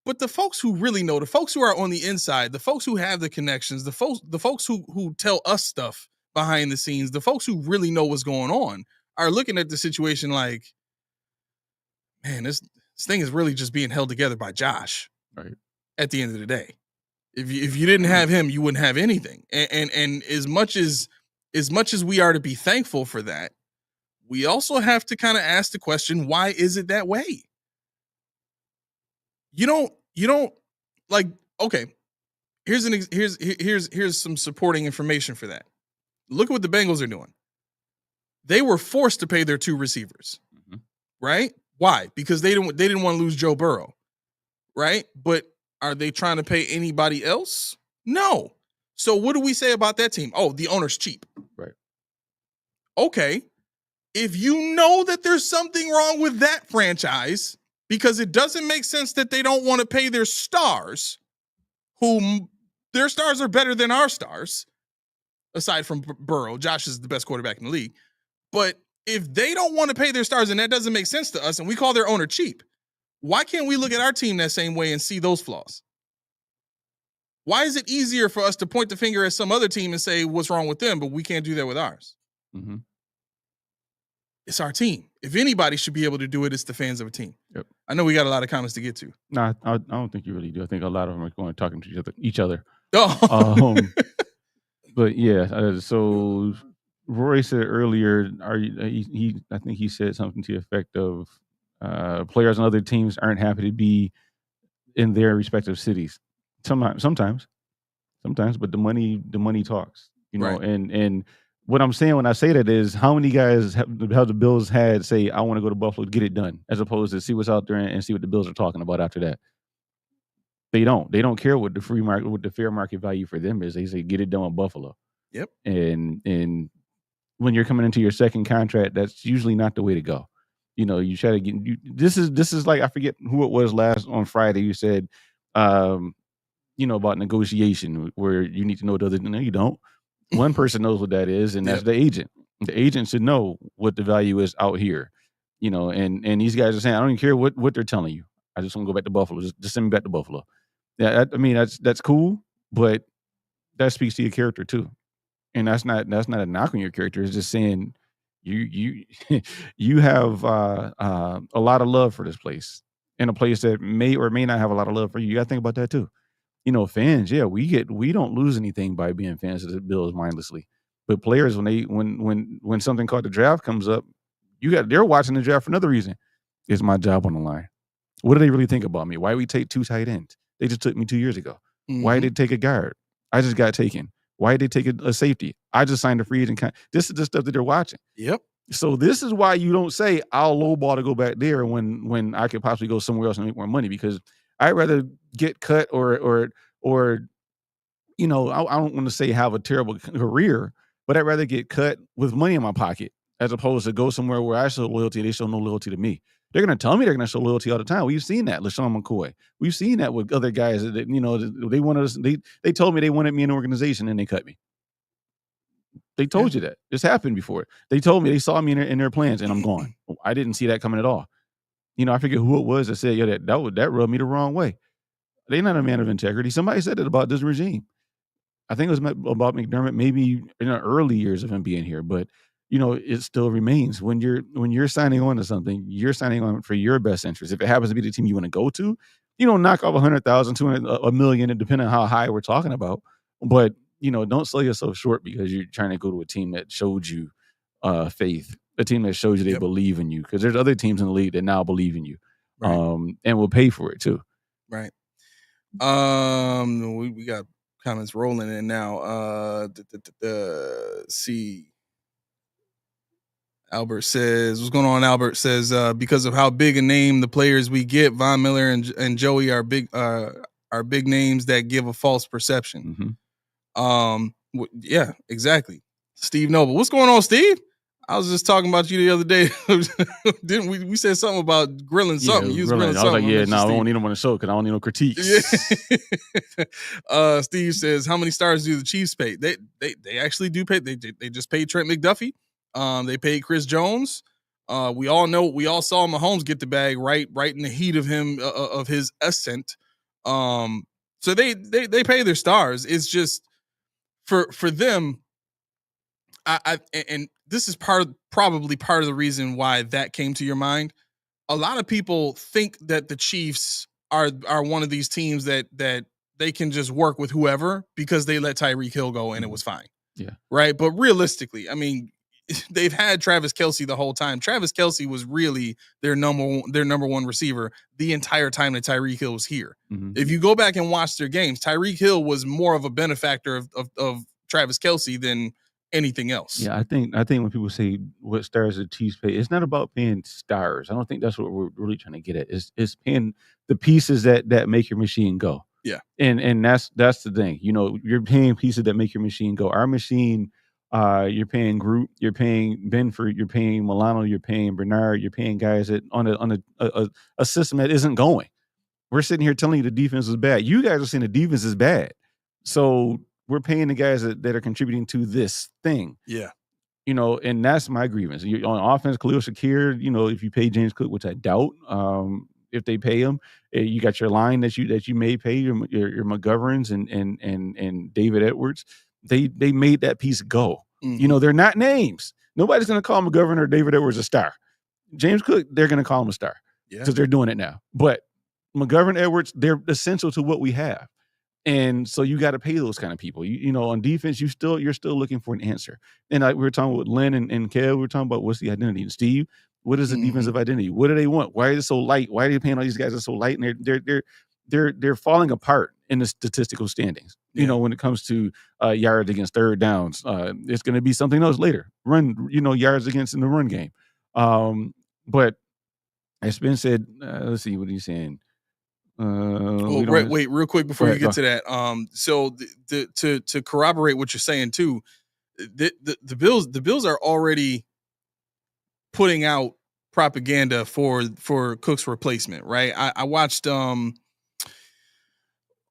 But the folks who really know, the folks who are on the inside, the folks who have the connections, the folks who tell us stuff behind the scenes, the folks who really know what's going on are looking at the situation like, man, this thing is really just being held together by Josh. Right. At the end of the day. If you didn't have him, you wouldn't have anything. And as much as we are to be thankful for that, we also have to kind of ask the question, why is it that way? You don't like, okay, here's some supporting information for that. Look at what the Bengals are doing. They were forced to pay their two receivers. right? Why? Because they didn't want to lose Joe Burrow, right? But are they trying to pay anybody else? No. So what do we say about that team? Oh, the owner's cheap. Right. Okay. If you know that there's something wrong with that franchise, because it doesn't make sense that they don't want to pay their stars, whom their stars are better than our stars, aside from Burrow. Josh is the best quarterback in the league. But if they don't want to pay their stars and that doesn't make sense to us and we call their owner cheap, why can't we look at our team that same way and see those flaws? Why is it easier for us to point the finger at some other team and say what's wrong with them, but we can't do that with ours? Mm-hmm. It's our team. If anybody should be able to do it, it's the fans of a team. Yep. I know we got a lot of comments to get to. No, I don't think you really do. I think a lot of them are going talking to each other. Oh. But yeah, so Roy said earlier, I think he said something to the effect of players on other teams aren't happy to be in their respective cities. Sometimes, but the money talks, you know. Right. And what I'm saying when I say that is, how many guys have the Bills had say, I want to go to Buffalo to get it done, as opposed to see what's out there and see what the Bills are talking about after that. They don't care what the free market, what the fair market value for them is. They say, get it done with Buffalo. Yep. And when you're coming into your second contract, that's usually not the way to go. You know, you try to get, this is like, I forget who it was last on Friday. You said, you know, about negotiation where you need to know the other. No, you don't. One person knows what that is, and that's the agent. The agent should know what the value is out here, you know. And these guys are saying, I don't even care what they're telling you. I just want to go back to Buffalo. Just send me back to Buffalo. Yeah, I mean that's cool, but that speaks to your character too, and that's not a knock on your character. It's just saying you you have a lot of love for this place, in a place that may or may not have a lot of love for you. You got to think about that too. You know, fans, yeah, we don't lose anything by being fans of the Bills mindlessly. But players, when something called the draft comes up, they're watching the draft for another reason. Is my job on the line? What do they really think about me? Why we take 2 tight ends? They just took me 2 years ago. Mm-hmm. Why did they take a guard? I just got taken. Why did they take a safety? I just signed a free agent. This is the stuff that they're watching. Yep. So this is why you don't say I'll lowball to go back there when I could possibly go somewhere else and make more money, because I'd rather get cut or you know, I don't want to say have a terrible career, but I'd rather get cut with money in my pocket as opposed to go somewhere where I show loyalty, they show no loyalty to me. They're going to tell me they're going to show loyalty all the time. We've seen that, LaShawn McCoy. We've seen that with other guys that, you know, they wanted us. They told me they wanted me in an organization and they cut me. They told you that. This happened before. They told me they saw me in their plans and I'm gone. I didn't see that coming at all. You know, I forget who it was that said, yeah, that rubbed me the wrong way. They're not a man of integrity. Somebody said it about this regime. I think it was about McDermott, maybe in the early years of him being here, but you know, it still remains when you're signing on to something, you're signing on for your best interest. If it happens to be the team you want to go to, you know, knock off 100,000, 200, $1 million, depending on how high we're talking about. But you know, don't sell yourself short because you're trying to go to a team that showed you faith, a team that shows you they believe in you. Because there's other teams in the league that now believe in you, and will pay for it too. Right. We got comments rolling in now. See. Albert says, what's going on? Albert says, because of how big a name the players we get, Von Miller and Joey are big names that give a false perception. Mm-hmm. Yeah, exactly. Steve Noble. What's going on, Steve? I was just talking about you the other day. Didn't we? We said something about grilling something. You was grilling something. I was like, yeah, no, I don't need him on the show because I don't need no critiques. Yeah. Steve says, how many stars do the Chiefs pay? They actually do pay. They just paid Trent McDuffie. They paid Chris Jones. We all saw Mahomes get the bag right in the heat of him of his ascent. So they pay their stars. It's just for them. And this is probably part of the reason why that came to your mind. A lot of people think that the Chiefs are one of these teams that they can just work with whoever because they let Tyreek Hill go and it was fine. Yeah. Right. But realistically, I mean, they've had Travis Kelce the whole time. Travis Kelce was really their number one receiver the entire time that Tyreek Hill was here. Mm-hmm. If you go back and watch their games, Tyreek Hill was more of a benefactor of Travis Kelce than anything else. Yeah, I think when people say what stars the Chiefs pay, it's not about paying stars. I don't think that's what we're really trying to get at. It's paying the pieces that make your machine go. Yeah. And that's the thing. You know, you're paying pieces that make your machine go. Our machine, you're paying Groot, you're paying Benford, you're paying Milano, you're paying Bernard, you're paying guys that on a system that isn't going. We're sitting here telling you the defense is bad. You guys are saying the defense is bad. So we're paying the guys that are contributing to this thing. Yeah. You know, and that's my grievance. On offense, Khalil Shakir, you know, if you pay James Cook, which I doubt, if they pay him, you got your line that you may pay your McGoverns and David Edwards. They made that piece go. Mm-hmm. You know, they're not names. Nobody's going to call McGovern or David Edwards a star. James Cook, they're going to call him a star because they're doing it now. But McGovern, Edwards, they're essential to what we have. And so you got to pay those kind of people. You know, on defense, you're still looking for an answer. And we were talking with Lynn and Kev, we were talking about what's the identity. And Steve, what is the defensive identity? What do they want? Why is it so light? Why are they paying all these guys that are so light? And they're falling apart in the statistical standings. Yeah. You know, when it comes to yards against third downs, it's going to be something else later. Yards against in the run game. But as Ben said, let's see what he's saying. Wait, real quick before you get to that. So to corroborate what you're saying too, the Bills are already putting out propaganda for Cook's replacement, right? I watched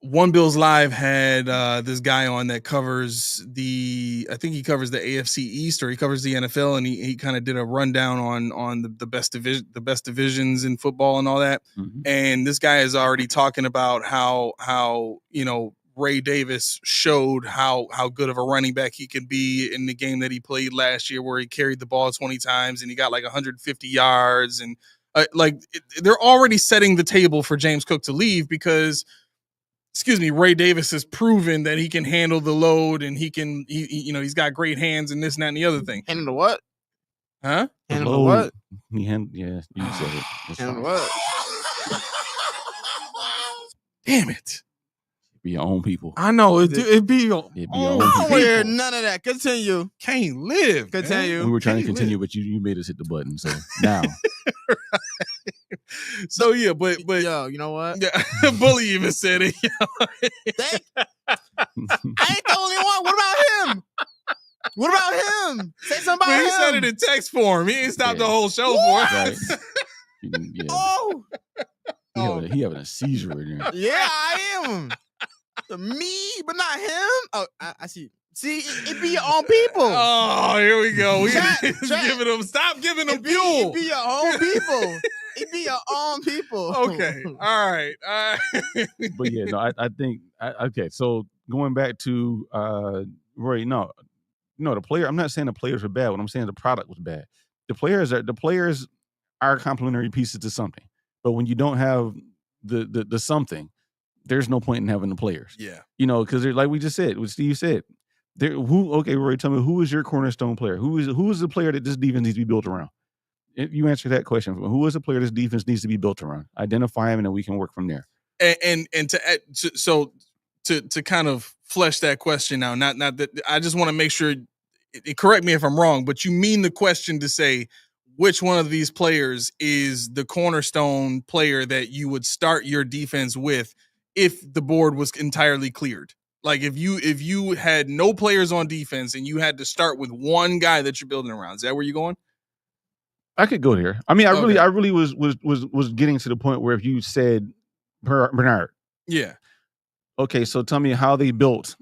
One Bills Live had this guy on that covers I think he covers the AFC East, or he covers the NFL, and he kind of did a rundown on the best divisions in football and all that. Mm-hmm. And this guy is already talking about how you know, Ray Davis showed how good of a running back he could be in the game that he played last year, where he carried the ball 20 times and he got like 150 yards, and they're already setting the table for James Cook to leave because, Ray Davis has proven that he can handle the load, and he's got great hands and this and that and the other thing. Handle the what? Huh? Handle the what? You said it. Handle what? Damn it. Be your own people. I know. It'd be your own people. I don't want to hear none of that. Continue. Can't live. Continue. Man. We were trying to continue, but you made us hit the button. So now. Right. So yeah, but yo, you know what? Yeah, Bully even said it. I ain't the only one. What about him? What about him? Say something about him. He said it in text form. He ain't stopped the whole show for it. Right. Yeah. Oh. He having a seizure in there. Yeah, I am. Me, but not him. Oh, I see. See, it be your own people. Oh, here we go. Stop giving them fuel. It be your own people. It be your own people. Okay. All right. But yeah, no, I think okay. So going back to Roy, no, the player. I'm not saying the players were bad. What I'm saying, the product was bad. The players are complementary pieces to something. But when you don't have the something, there's no point in having the players. Yeah. You know, because like we just said, what Steve said. Roy, tell me, who is your cornerstone player? Who is the player that this defense needs to be built around? You answer that question. Who is the player this defense needs to be built around? Identify him, and then we can work from there. And to kind of flesh that question now, not that I just want to make sure. Correct me if I'm wrong, but you mean the question to say which one of these players is the cornerstone player that you would start your defense with if the board was entirely cleared? Like if you had no players on defense and you had to start with one guy that you're building around, is that where you're going? I could go there. I mean, I really was getting to the point where if you said Bernard, yeah, okay, so tell me how they built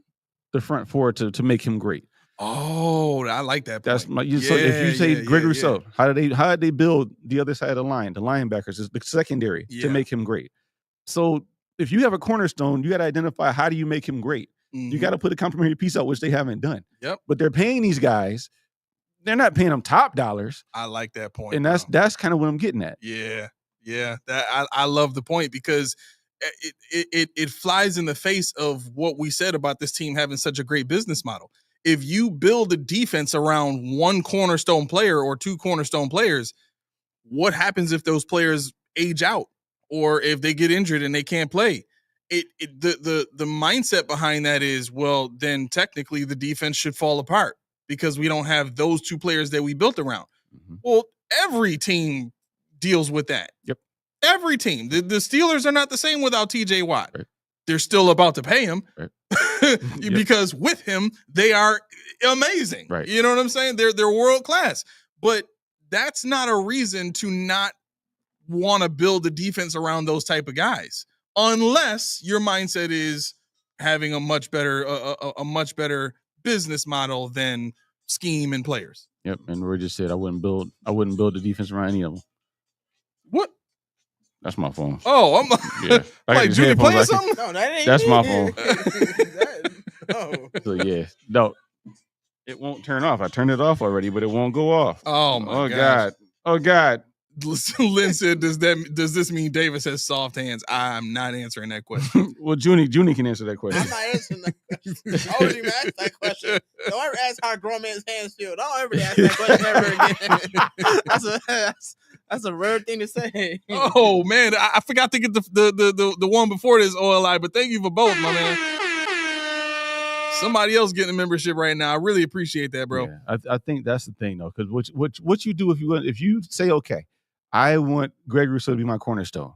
the front four to make him great. Oh, I like that point. That's my. So if you say Greg Rousseau, how did they build the other side of the line, the linebackers, the secondary to make him great? So if you have a cornerstone, you got to identify how do you make him great. Mm-hmm. You got to put a complementary piece out, which they haven't done. Yep. But they're paying these guys. They're not paying them top dollars. I like that point, and that's kind of what I'm getting at. Yeah. That I love the point because it flies in the face of what we said about this team having such a great business model. If you build a defense around one cornerstone player or two cornerstone players, what happens if those players age out or if they get injured and they can't play? The mindset behind that is, well, then technically the defense should fall apart because we don't have those two players that we built around. Mm-hmm. Well, every team deals with that. Yep. Every team. The Steelers are not the same without TJ Watt. Right. They're still about to pay him right. because with him, they are amazing. Right. You know what I'm saying? They're world class. But that's not a reason to not want to build a defense around those type of guys, unless your mindset is having a much better business model than scheme and players. Yep. And Roy just said I wouldn't build the defense around any of them. What? That's my phone. Oh, I'm yeah. like Judy playing something. No, that ain't That's me. my phone. No. So yeah, no, it won't turn off. I turned it off already, but it won't go off. Oh my God. Oh God. Lynn said, does this mean Davis has soft hands? I'm not answering that question. Well, Junie can answer that question. I'm not answering that question. I already even asked that question. Don't ever ask how a grown man's hands feel. Don't ever ask that question ever again. That's a rare thing to say. Oh man, I forgot to get the one before this OLI, but thank you for both, my man. Somebody else getting a membership right now. I really appreciate that, bro. Yeah, I think that's the thing though, because what you do if you say, okay, I want Greg Rousseau to be my cornerstone,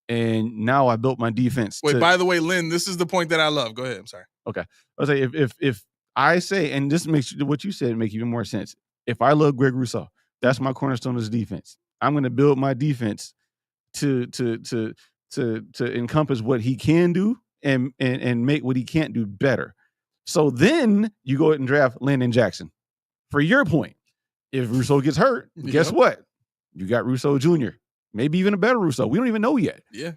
and now I built my defense. Wait, by the way, Lynn, this is the point that I love. Go ahead. I'm sorry. Okay, I was like, if I say, and this makes what you said make even more sense. If I love Greg Rousseau, that's my cornerstone of his defense. I'm going to build my defense to encompass what he can do and make what he can't do better. So then you go ahead and draft Landon Jackson. For your point, if Rousseau gets hurt, guess what? You got Rousseau Jr., maybe even a better Rousseau. We don't even know yet. Yeah.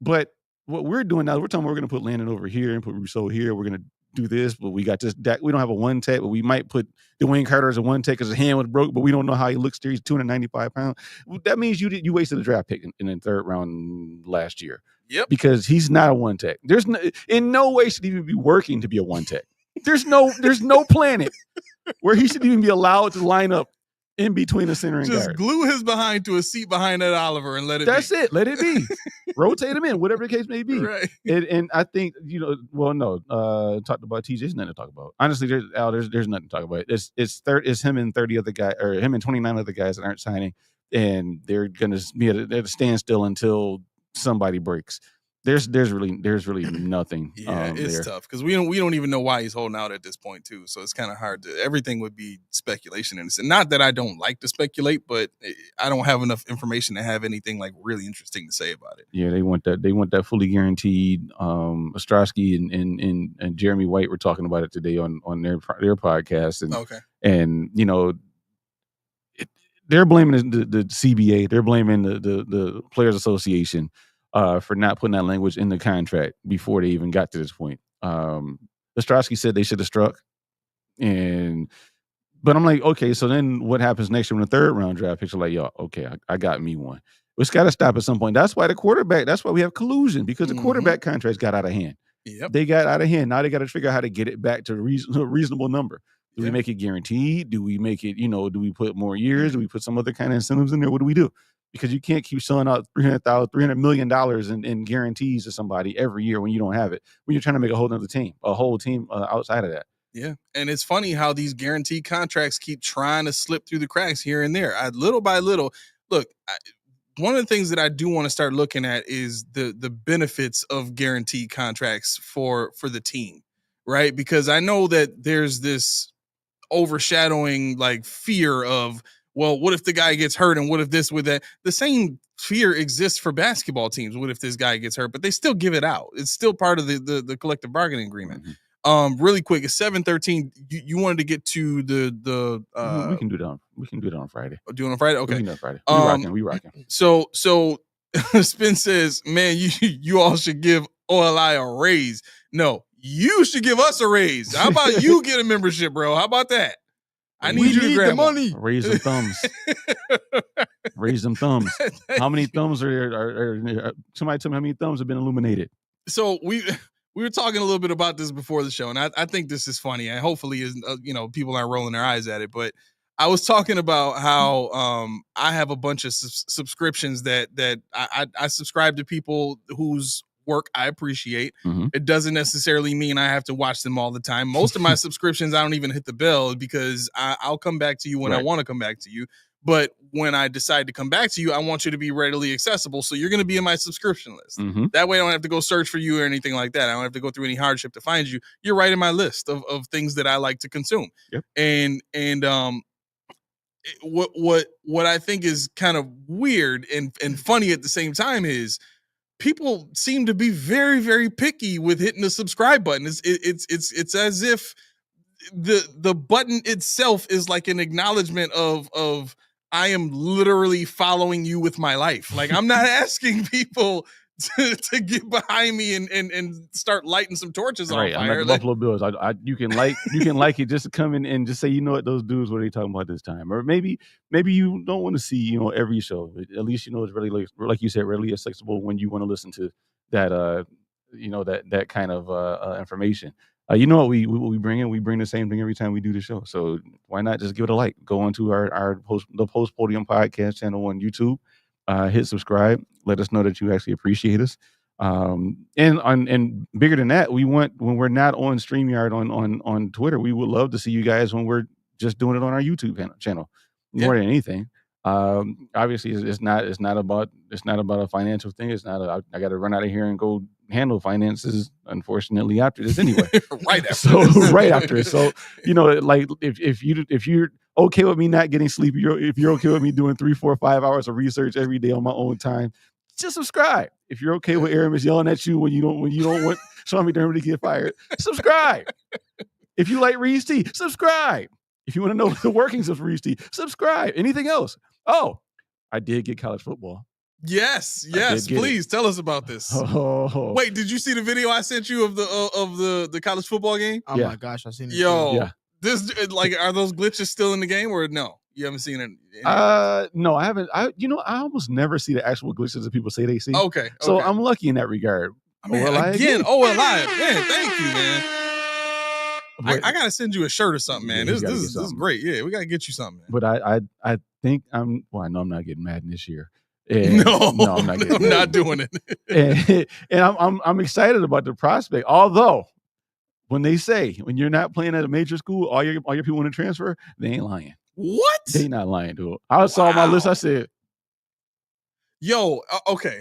But what we're doing now, we're talking about we're going to put Landon over here and put Rousseau here. We're going to do this, but we got this. We don't have a one tech, but we might put Dwayne Carter as a one tech because his hand was broke, but we don't know how he looks there. He's 295 pounds. That means you wasted a draft pick in the third round last year. Yep. Because he's not a one tech. There's in no way should he even be working to be a one tech. There's no planet where he should even be allowed to line up in between the center and just guard. Glue his behind to a seat behind Ed Oliver and let it That's be. it. Let it be. Rotate him in, whatever the case may be. Right. And I think, talked about TJ. There's nothing to talk about. Honestly, there's nothing to talk about. It's him and 30 other guys, or him and 29 other guys that aren't signing, and they're gonna be at a standstill until somebody breaks. There's really nothing. Yeah, it's there. tough because we don't even know why he's holding out at this point too. So it's kind of hard to. Everything would be speculation, and not that I don't like to speculate, but I don't have enough information to have anything like really interesting to say about it. Yeah, they want that. They want that fully guaranteed. Ostrowski and Jeremy White were talking about it today on their podcast, and okay, and they're blaming the CBA. They're blaming the Players Association. For not putting that language in the contract before they even got to this point. Ostrowski said they should have struck. But I'm like, okay, so then what happens next year when the third round draft picks are like, yo, okay, I got me one. It's got to stop at some point. That's why that's why we have collusion, because the quarterback contracts got out of hand. Yep. They got out of hand. Now they got to figure out how to get it back to a reasonable number. Do we make it guaranteed? Do we make it, do we put more years? Do we put some other kind of incentives in there? What do we do? Because you can't keep selling out $300 million in guarantees to somebody every year when you don't have it. When you're trying to make a whole team outside of that. Yeah, and it's funny how these guaranteed contracts keep trying to slip through the cracks here and there. Little by little, look. One of the things that I do want to start looking at is the benefits of guaranteed contracts for the team, right? Because I know that there's this overshadowing like fear of, well, what if the guy gets hurt and what if this with that? The same fear exists for basketball teams. What if this guy gets hurt? But they still give it out. It's still part of the collective bargaining agreement. Mm-hmm. Really quick, it's 7:13. You wanted to get to the we can do that. We can do it on Friday. Do it on Friday? Okay. We can do it on Friday. We rocking. So Spin says, man, you all should give OLI a raise. No, you should give us a raise. How about you get a membership, bro? How about that? I need you to grab the money. Raise them thumbs. Raise them thumbs. How many thumbs are somebody tell me how many thumbs have been illuminated? So we were talking a little bit about this before the show, and I think this is funny, and hopefully, people aren't rolling their eyes at it. But I was talking about how I have a bunch of subscriptions that I subscribe to people whose work I appreciate. Mhm. It doesn't necessarily mean I have to watch them all the time. Most of my subscriptions, I don't even hit the bell because I'll come back to you when I want to come back to you. But when I decide to come back to you, I want you to be readily accessible. So you're going to be in my subscription list. Mhm. That way I don't have to go search for you or anything like that. I don't have to go through any hardship to find you. You're right in my list of things that I like to consume. Yep. And what I think is kind of weird and funny at the same time is people seem to be very, very picky with hitting the subscribe button. It's as if the button itself is like an acknowledgement of I am literally following you with my life. Like, I'm not asking people to get behind me and start lighting some torches on Right, fire. I'm like the Buffalo Bills. You can like it just to come in and just say, you know what, those dudes, what are they talking about this time? Or maybe you don't want to see, every show. At least it's really like you said, readily accessible when you want to listen to that that kind of information. You know what we bring in? We bring the same thing every time we do the show. So why not just give it a like? Go onto the Post Podium Podcast channel on YouTube. Hit subscribe. Let us know that you actually appreciate us. And bigger than that, we want, when we're not on StreamYard on Twitter, we would love to see you guys when we're just doing it on our YouTube channel more than anything. Obviously it's not about a financial thing. It's not I got to run out of here and go handle finances, unfortunately, after this anyway. Right after right after it. So, like if you're okay with me not getting sleep, if you're okay with me doing 3, 4, 5 hours of research every day on my own time, just subscribe. If you're okay with Aramis yelling at you when you don't want Sean McDermott to get fired, subscribe. If you like Reed's Tea, subscribe. If you want to know the workings of Reed's Tea, subscribe. Anything else? Oh, I did get college football. Yes. Please tell us about this. Oh. Wait, did you see the video I sent you of the college football game? Oh my gosh, I've seen it. Yo, this are those glitches still in the game or no? You haven't seen it? No, I haven't. I almost never see the actual glitches that people say they see. Okay. So I'm lucky in that regard. Man, again, alive. Man, thank you, man. I gotta send you a shirt or something, man. This is great. Yeah, we gotta get you something, man. But I think I know I'm not getting Madden this year. And no, I'm not getting I'm not doing it. and I'm excited about the prospect. Although when they say when you're not playing at a major school, all your people want to transfer, they ain't lying. What? They not lying, dude. I saw my list. I said, "Yo, okay.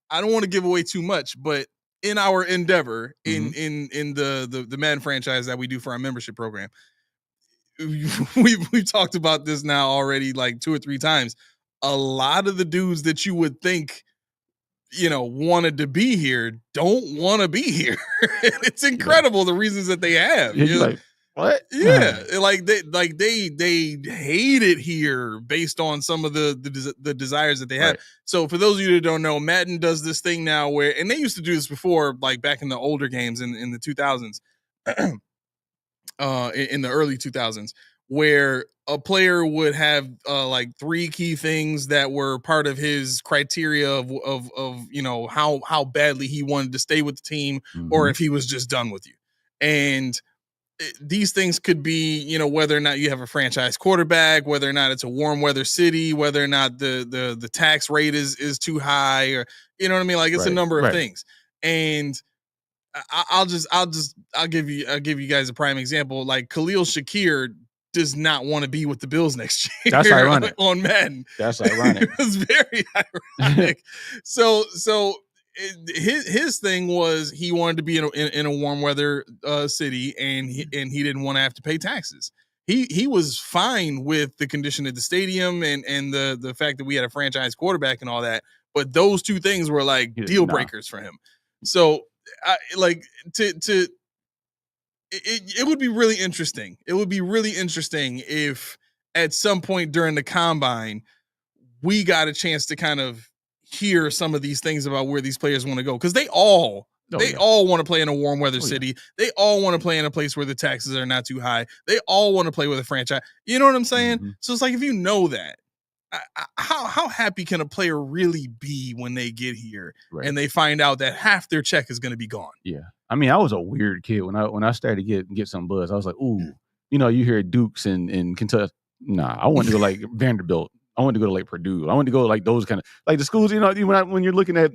I don't want to give away too much, but in our endeavor in the Madden franchise that we do for our membership program, we've talked about this now already like 2 or 3 times. A lot of the dudes that you would think wanted to be here don't want to be here. It's incredible the reasons that they have. Like, what? Yeah, they hate it here based on some of the desires that they have. Right. So for those of you that don't know, Madden does this thing now where, and they used to do this before, like back in the older games in the 2000s, in the early 2000s, where a player would have like 3 key things that were part of his criteria of how badly he wanted to stay with the team, or if he was just done with you. And these things could be, whether or not you have a franchise quarterback, whether or not it's a warm weather city, whether or not the tax rate is too high, or you know what I mean? Like it's a number of things. And I'll give you guys a prime example. Like Khalil Shakir does not want to be with the Bills next year. That's ironic. On Madden. That's ironic. It's very ironic. So his thing was he wanted to be in a warm weather city, and he didn't want to have to pay taxes. He was fine with the condition of the stadium and the fact that we had a franchise quarterback and all that, but those 2 things were like deal breakers for him. So it would be really interesting. It would be really interesting if at some point during the combine we got a chance to kind of hear some of these things about where these players want to go, because they all want to play in a warm weather city. They all want to play in a place where the taxes are not too high. They all want to play with a franchise. You know what I'm saying? So it's like, if you know that, how happy can a player really be when they get here and they find out that half their check is going to be gone? Yeah. I mean, I was a weird kid when I started to get some buzz. I was like, ooh, you hear Dukes and Kentucky. Nah, I wanted to go like Vanderbilt. I wanted to go to like Purdue. I wanted to go like those kind of like the schools, when you're looking at,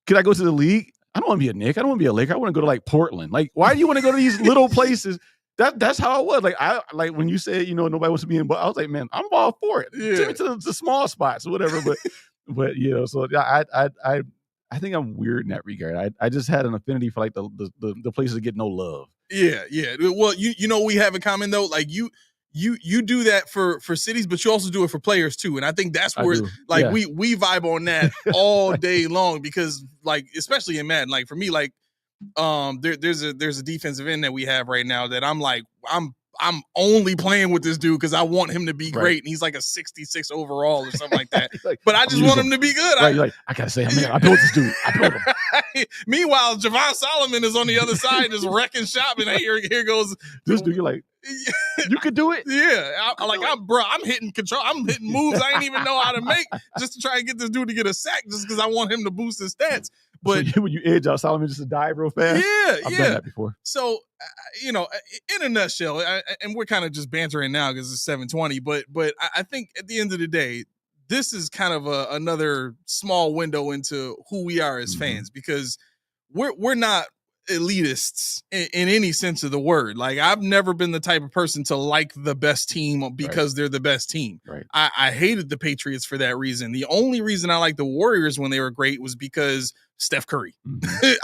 could I go to the league? I don't want to be a Knick. I don't want to be a Laker. I want to go to like Portland. Like, why do you want to go to these little places? That's how I was. Like when you said, nobody wants to be in, but I was like, man, I'm all for it. Yeah. Take me to the small spots or whatever. But so I think I'm weird in that regard. I just had an affinity for like the places that get no love. Yeah. Well, you know what we have in common though. Like you do that for cities, but you also do it for players too. And I think that's where we vibe on that all day long because like especially in Madden, like for me, like there's a defensive end that we have right now that I'm like I'm only playing with this dude because I want him to be great, and he's like a 66 overall or something like that. But I just want him to be good. Right, you're like, I gotta say, man, I built this dude. I built him. Meanwhile, Javon Solomon is on the other side, just wrecking shop, and here goes this dude. You're like, you could do it. Yeah, I'm hitting control. I'm hitting moves I ain't even know how to make just to try and get this dude to get a sack, just because I want him to boost his stats. But so when you edge out Solomon just to dive real fast, I've done that before. So in a nutshell, and we're kind of just bantering now because it's 7:20. But I think at the end of the day, this is kind of another small window into who we are as fans, because we're not elitists in any sense of the word. Like I've never been the type of person to like the best team because they're the best team. Right. I hated the Patriots for that reason. The only reason I liked the Warriors when they were great was because Steph Curry.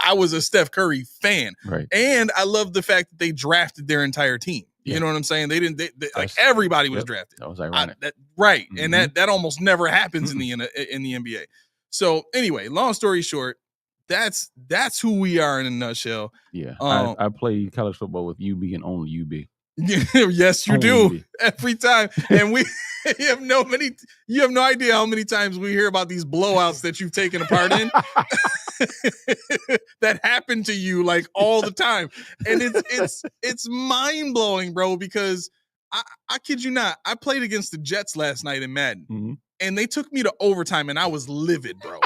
I was a Steph Curry fan. Right. And I love the fact that they drafted their entire team. You know what I'm saying? They didn't like everybody was drafted. That was ironic. Right. And that almost never happens in the NBA. So anyway, long story short, that's who we are in a nutshell. Yeah. I play college football with UB and only UB. Yes, you only do. UB. Every time. And you have no idea how many times we hear about these blowouts that you've taken a part in that happen to you like all the time. And it's mind blowing, bro, because I kid you not, I played against the Jets last night in Madden and they took me to overtime and I was livid, bro.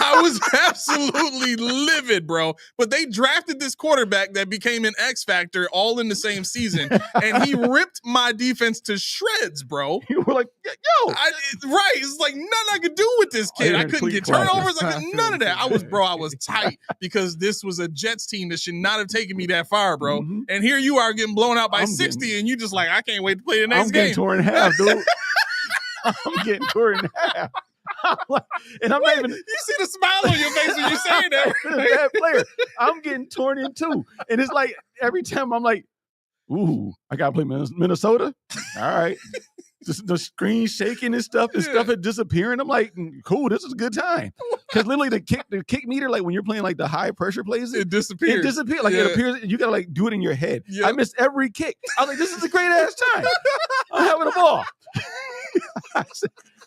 I was absolutely livid, bro. But they drafted this quarterback that became an X factor all in the same season, and he ripped my defense to shreds, bro. You were like, yo, right? It's like nothing I could do with this kid. I couldn't get turnovers. None of that. I was tight because this was a Jets team that should not have taken me that far, bro. And here you are getting blown out by 60, and you just like, I can't wait to play the next game. I'm getting torn in half, dude. I'm getting torn in half. And I'm not even. You see the smile on your face when you're saying that. Bad player. I'm getting torn in too, and it's like every time I'm like, "Ooh, I gotta play Minnesota." All right, just the screen shaking and stuff had disappearing. I'm like, cool, this is a good time because literally the kick meter, like when you're playing like the high pressure plays, it disappears. Like it appears. You gotta like do it in your head. Yep. I missed every kick. I was like, this is a great ass time. I'm having a ball.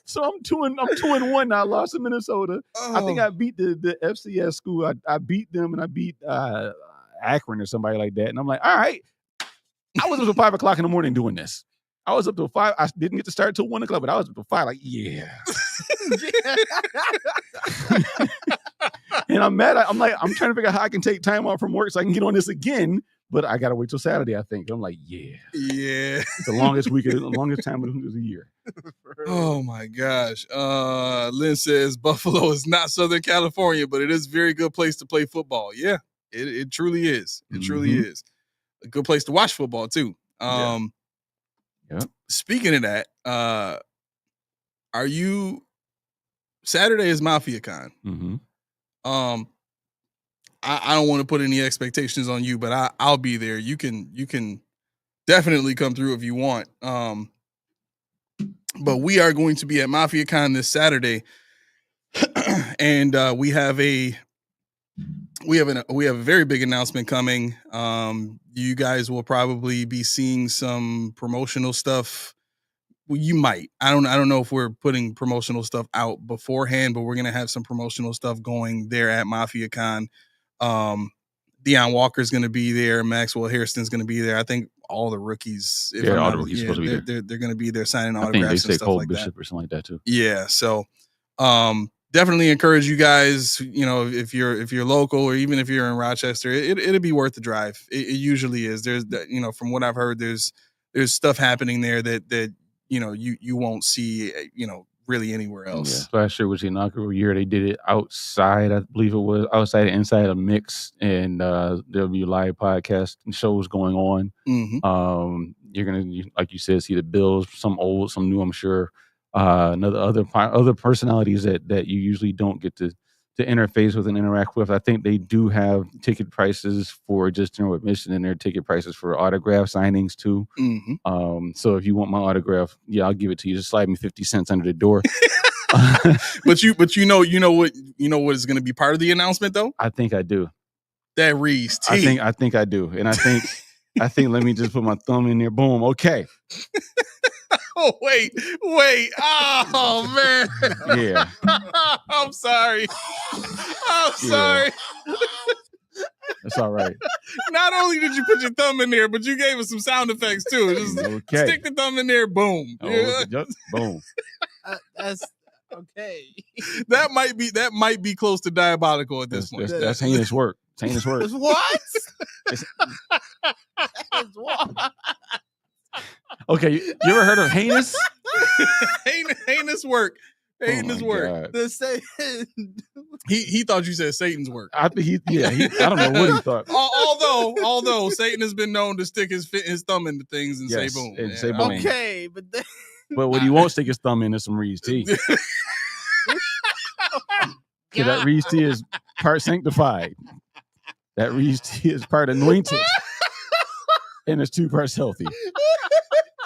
So I'm 2-1 now. I lost to Minnesota. I think I beat the FCS school. I beat them and I beat Akron or somebody like that. And I'm like, all right. I was up till 5 o'clock in the morning doing this. I was up till 5. I didn't get to start till 1 o'clock, but I was up till 5. Like, yeah. And I'm mad. I'm trying to figure out how I can take time off from work so I can get on this again. But I gotta wait till Saturday, I think. I'm like, yeah. It's the longest weekend, the longest time of the year. Oh my gosh. Lynn says Buffalo is not Southern California, but it is a very good place to play football. Yeah, it truly is. It truly is. A good place to watch football too. Speaking of that, Saturday is MafiaCon. I don't want to put any expectations on you, but I'll be there. You can definitely come through if you want. But we are going to be at MafiaCon this Saturday, and we have a very big announcement coming. You guys will probably be seeing some promotional stuff. Well, you might. I don't know if we're putting promotional stuff out beforehand, but we're gonna have some promotional stuff going there at MafiaCon. Deion Walker's going to be there. Maxwell Hairston's going to be there. I think all the rookies. All the rookies supposed to be there. They're going to be there signing autographs. I think they say Cole like Bishop that. or something like that too. Yeah. So, definitely encourage you guys. If you're local or even if you're in Rochester, it'll be worth the drive. It usually is. There's from what I've heard, there's stuff happening there that you won't see really anywhere else. Yeah. Last year was the inaugural year. They did it outside. I believe it was outside and inside a mix, and there'll be live podcast and shows going on. Mm-hmm. You're gonna, like you said, see the Bills, some old, some new. I'm sure. Other personalities that you usually don't get to interface with and interact with. I think they do have ticket prices for just general admission, and their ticket prices for autograph signings too. Mm-hmm. So if you want my autograph, yeah, I'll give it to you. Just slide me 50 cents under the door. But you know what is going to be part of the announcement though? I think I do. That Reese T. I think I do, and I think let me just put my thumb in there. Boom. Okay. Oh wait! Oh man! Yeah. I'm sorry. Sorry. That's all right. Not only did you put your thumb in there, but you gave us some sound effects too. Just stick the thumb in there. Boom. Boom. That's okay. That might be close to diabolical at this point. That's heinous work. It's heinous work. What? What? Okay, you ever heard of heinous? Heinous work. Heinous work. The Satan. He thought you said Satan's work. I think I don't know what he thought. Although Satan has been known to stick his thumb into things and say boom. And say boom. Okay, but then... But what he won't stick his thumb in is some Reed's tea. So that Reed's tea is part sanctified. That Reed's tea is part anointed. And it's 2 parts healthy.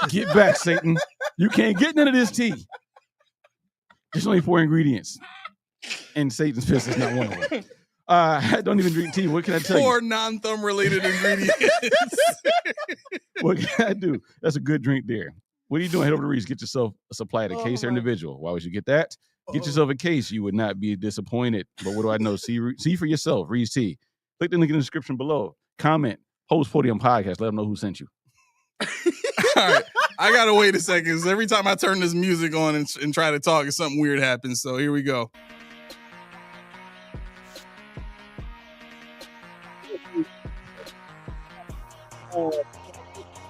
Get back, Satan. You can't get none of this tea. There's only 4 ingredients. And Satan's piss is not one of them. I don't even drink tea. What can I tell you? 4 non-thumb related ingredients. What can I do? That's a good drink there. What are you doing? Head over to Reed's. Get yourself a supply at a case or individual. Why would you get that? Get yourself a case. You would not be disappointed. But what do I know? See for yourself. Reed's tea. Click the link in the description below. Comment. Postpodiumpodcast. Let them know who sent you. All right. I gotta wait a second. Because every time I turn this music on and try to talk, something weird happens. So here we go.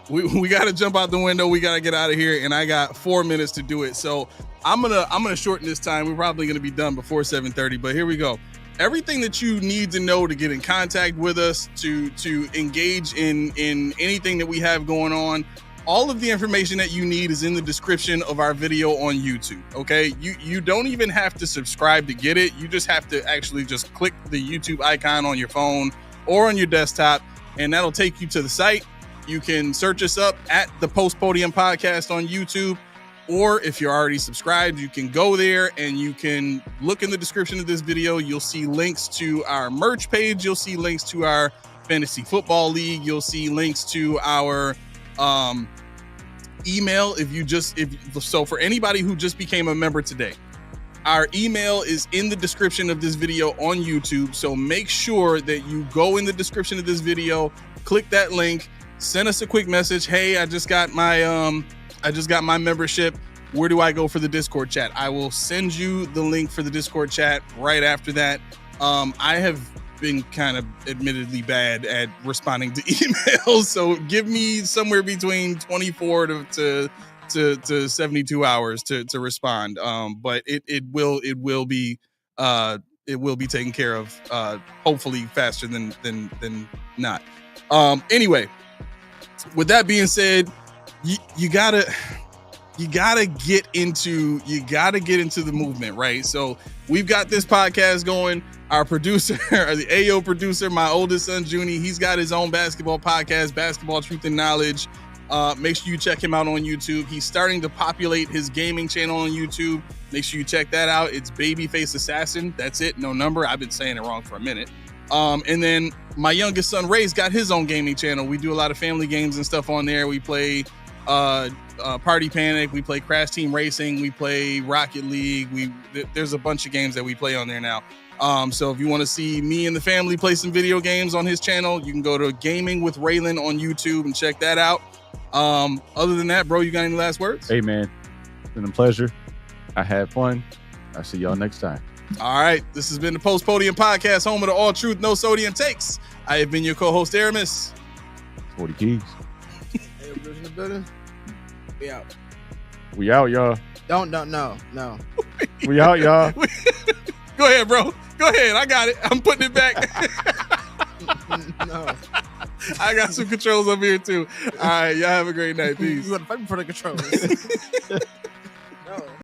We got to jump out the window. We got to get out of here, and I got 4 minutes to do it. So I'm gonna shorten this time. We're probably gonna be done before 7:30. But here we go. Everything that you need to know to get in contact with us, to engage in anything that we have going on, all of the information that you need is in the description of our video on YouTube. Okay, you don't even have to subscribe to get it. You just have to actually just click the YouTube icon on your phone or on your desktop, and that'll take you to the site. You can search us up at the Postpodium Podcast on YouTube, or if you're already subscribed, you can go there and you can look in the description of this video. You'll see links to our merch page. You'll see links to our fantasy football league. You'll see links to our email. So for anybody who just became a member today, our email is in the description of this video on YouTube. So make sure that you go in the description of this video, click that link, send us a quick message. Hey, I just got my membership. Where do I go for the Discord chat? I will send you the link for the Discord chat right after that. I have been kind of admittedly bad at responding to emails, so give me somewhere between 24 to 72 hours to respond. But it will be taken care of, hopefully faster than not. Anyway, with that being said, you gotta get into the movement, right? So we've got this podcast going. Our producer, or the AO producer, my oldest son Junie, he's got his own basketball podcast, Basketball Truth and Knowledge. Make sure you check him out on YouTube. He's starting to populate his gaming channel on YouTube. Make sure you check that out. It's Babyface Assassin. That's it. No number. I've been saying it wrong for a minute. And then my youngest son Ray's got his own gaming channel. We do a lot of family games and stuff on there. We play Party Panic, we play Crash Team Racing, we play Rocket League. There's a bunch of games that we play on there now. So if you want to see me and the family play some video games on his channel, you can go to Gaming with Raylan on YouTube and check that out. Other than that, bro, you got any last words? Hey man, it's been a pleasure. I had fun. I'll see y'all next time. All right, this has been the Postpodium Podcast, home of the all truth, no sodium takes. I have been your co-host Aramis. 40 keys. Hey, in the building. We out. We out, y'all. Don't, no. We out, y'all. Go ahead, bro. Go ahead. I got it. I'm putting it back. No. I got some controls up here too. All right, y'all have a great night. Peace. You want to fight me for the controls.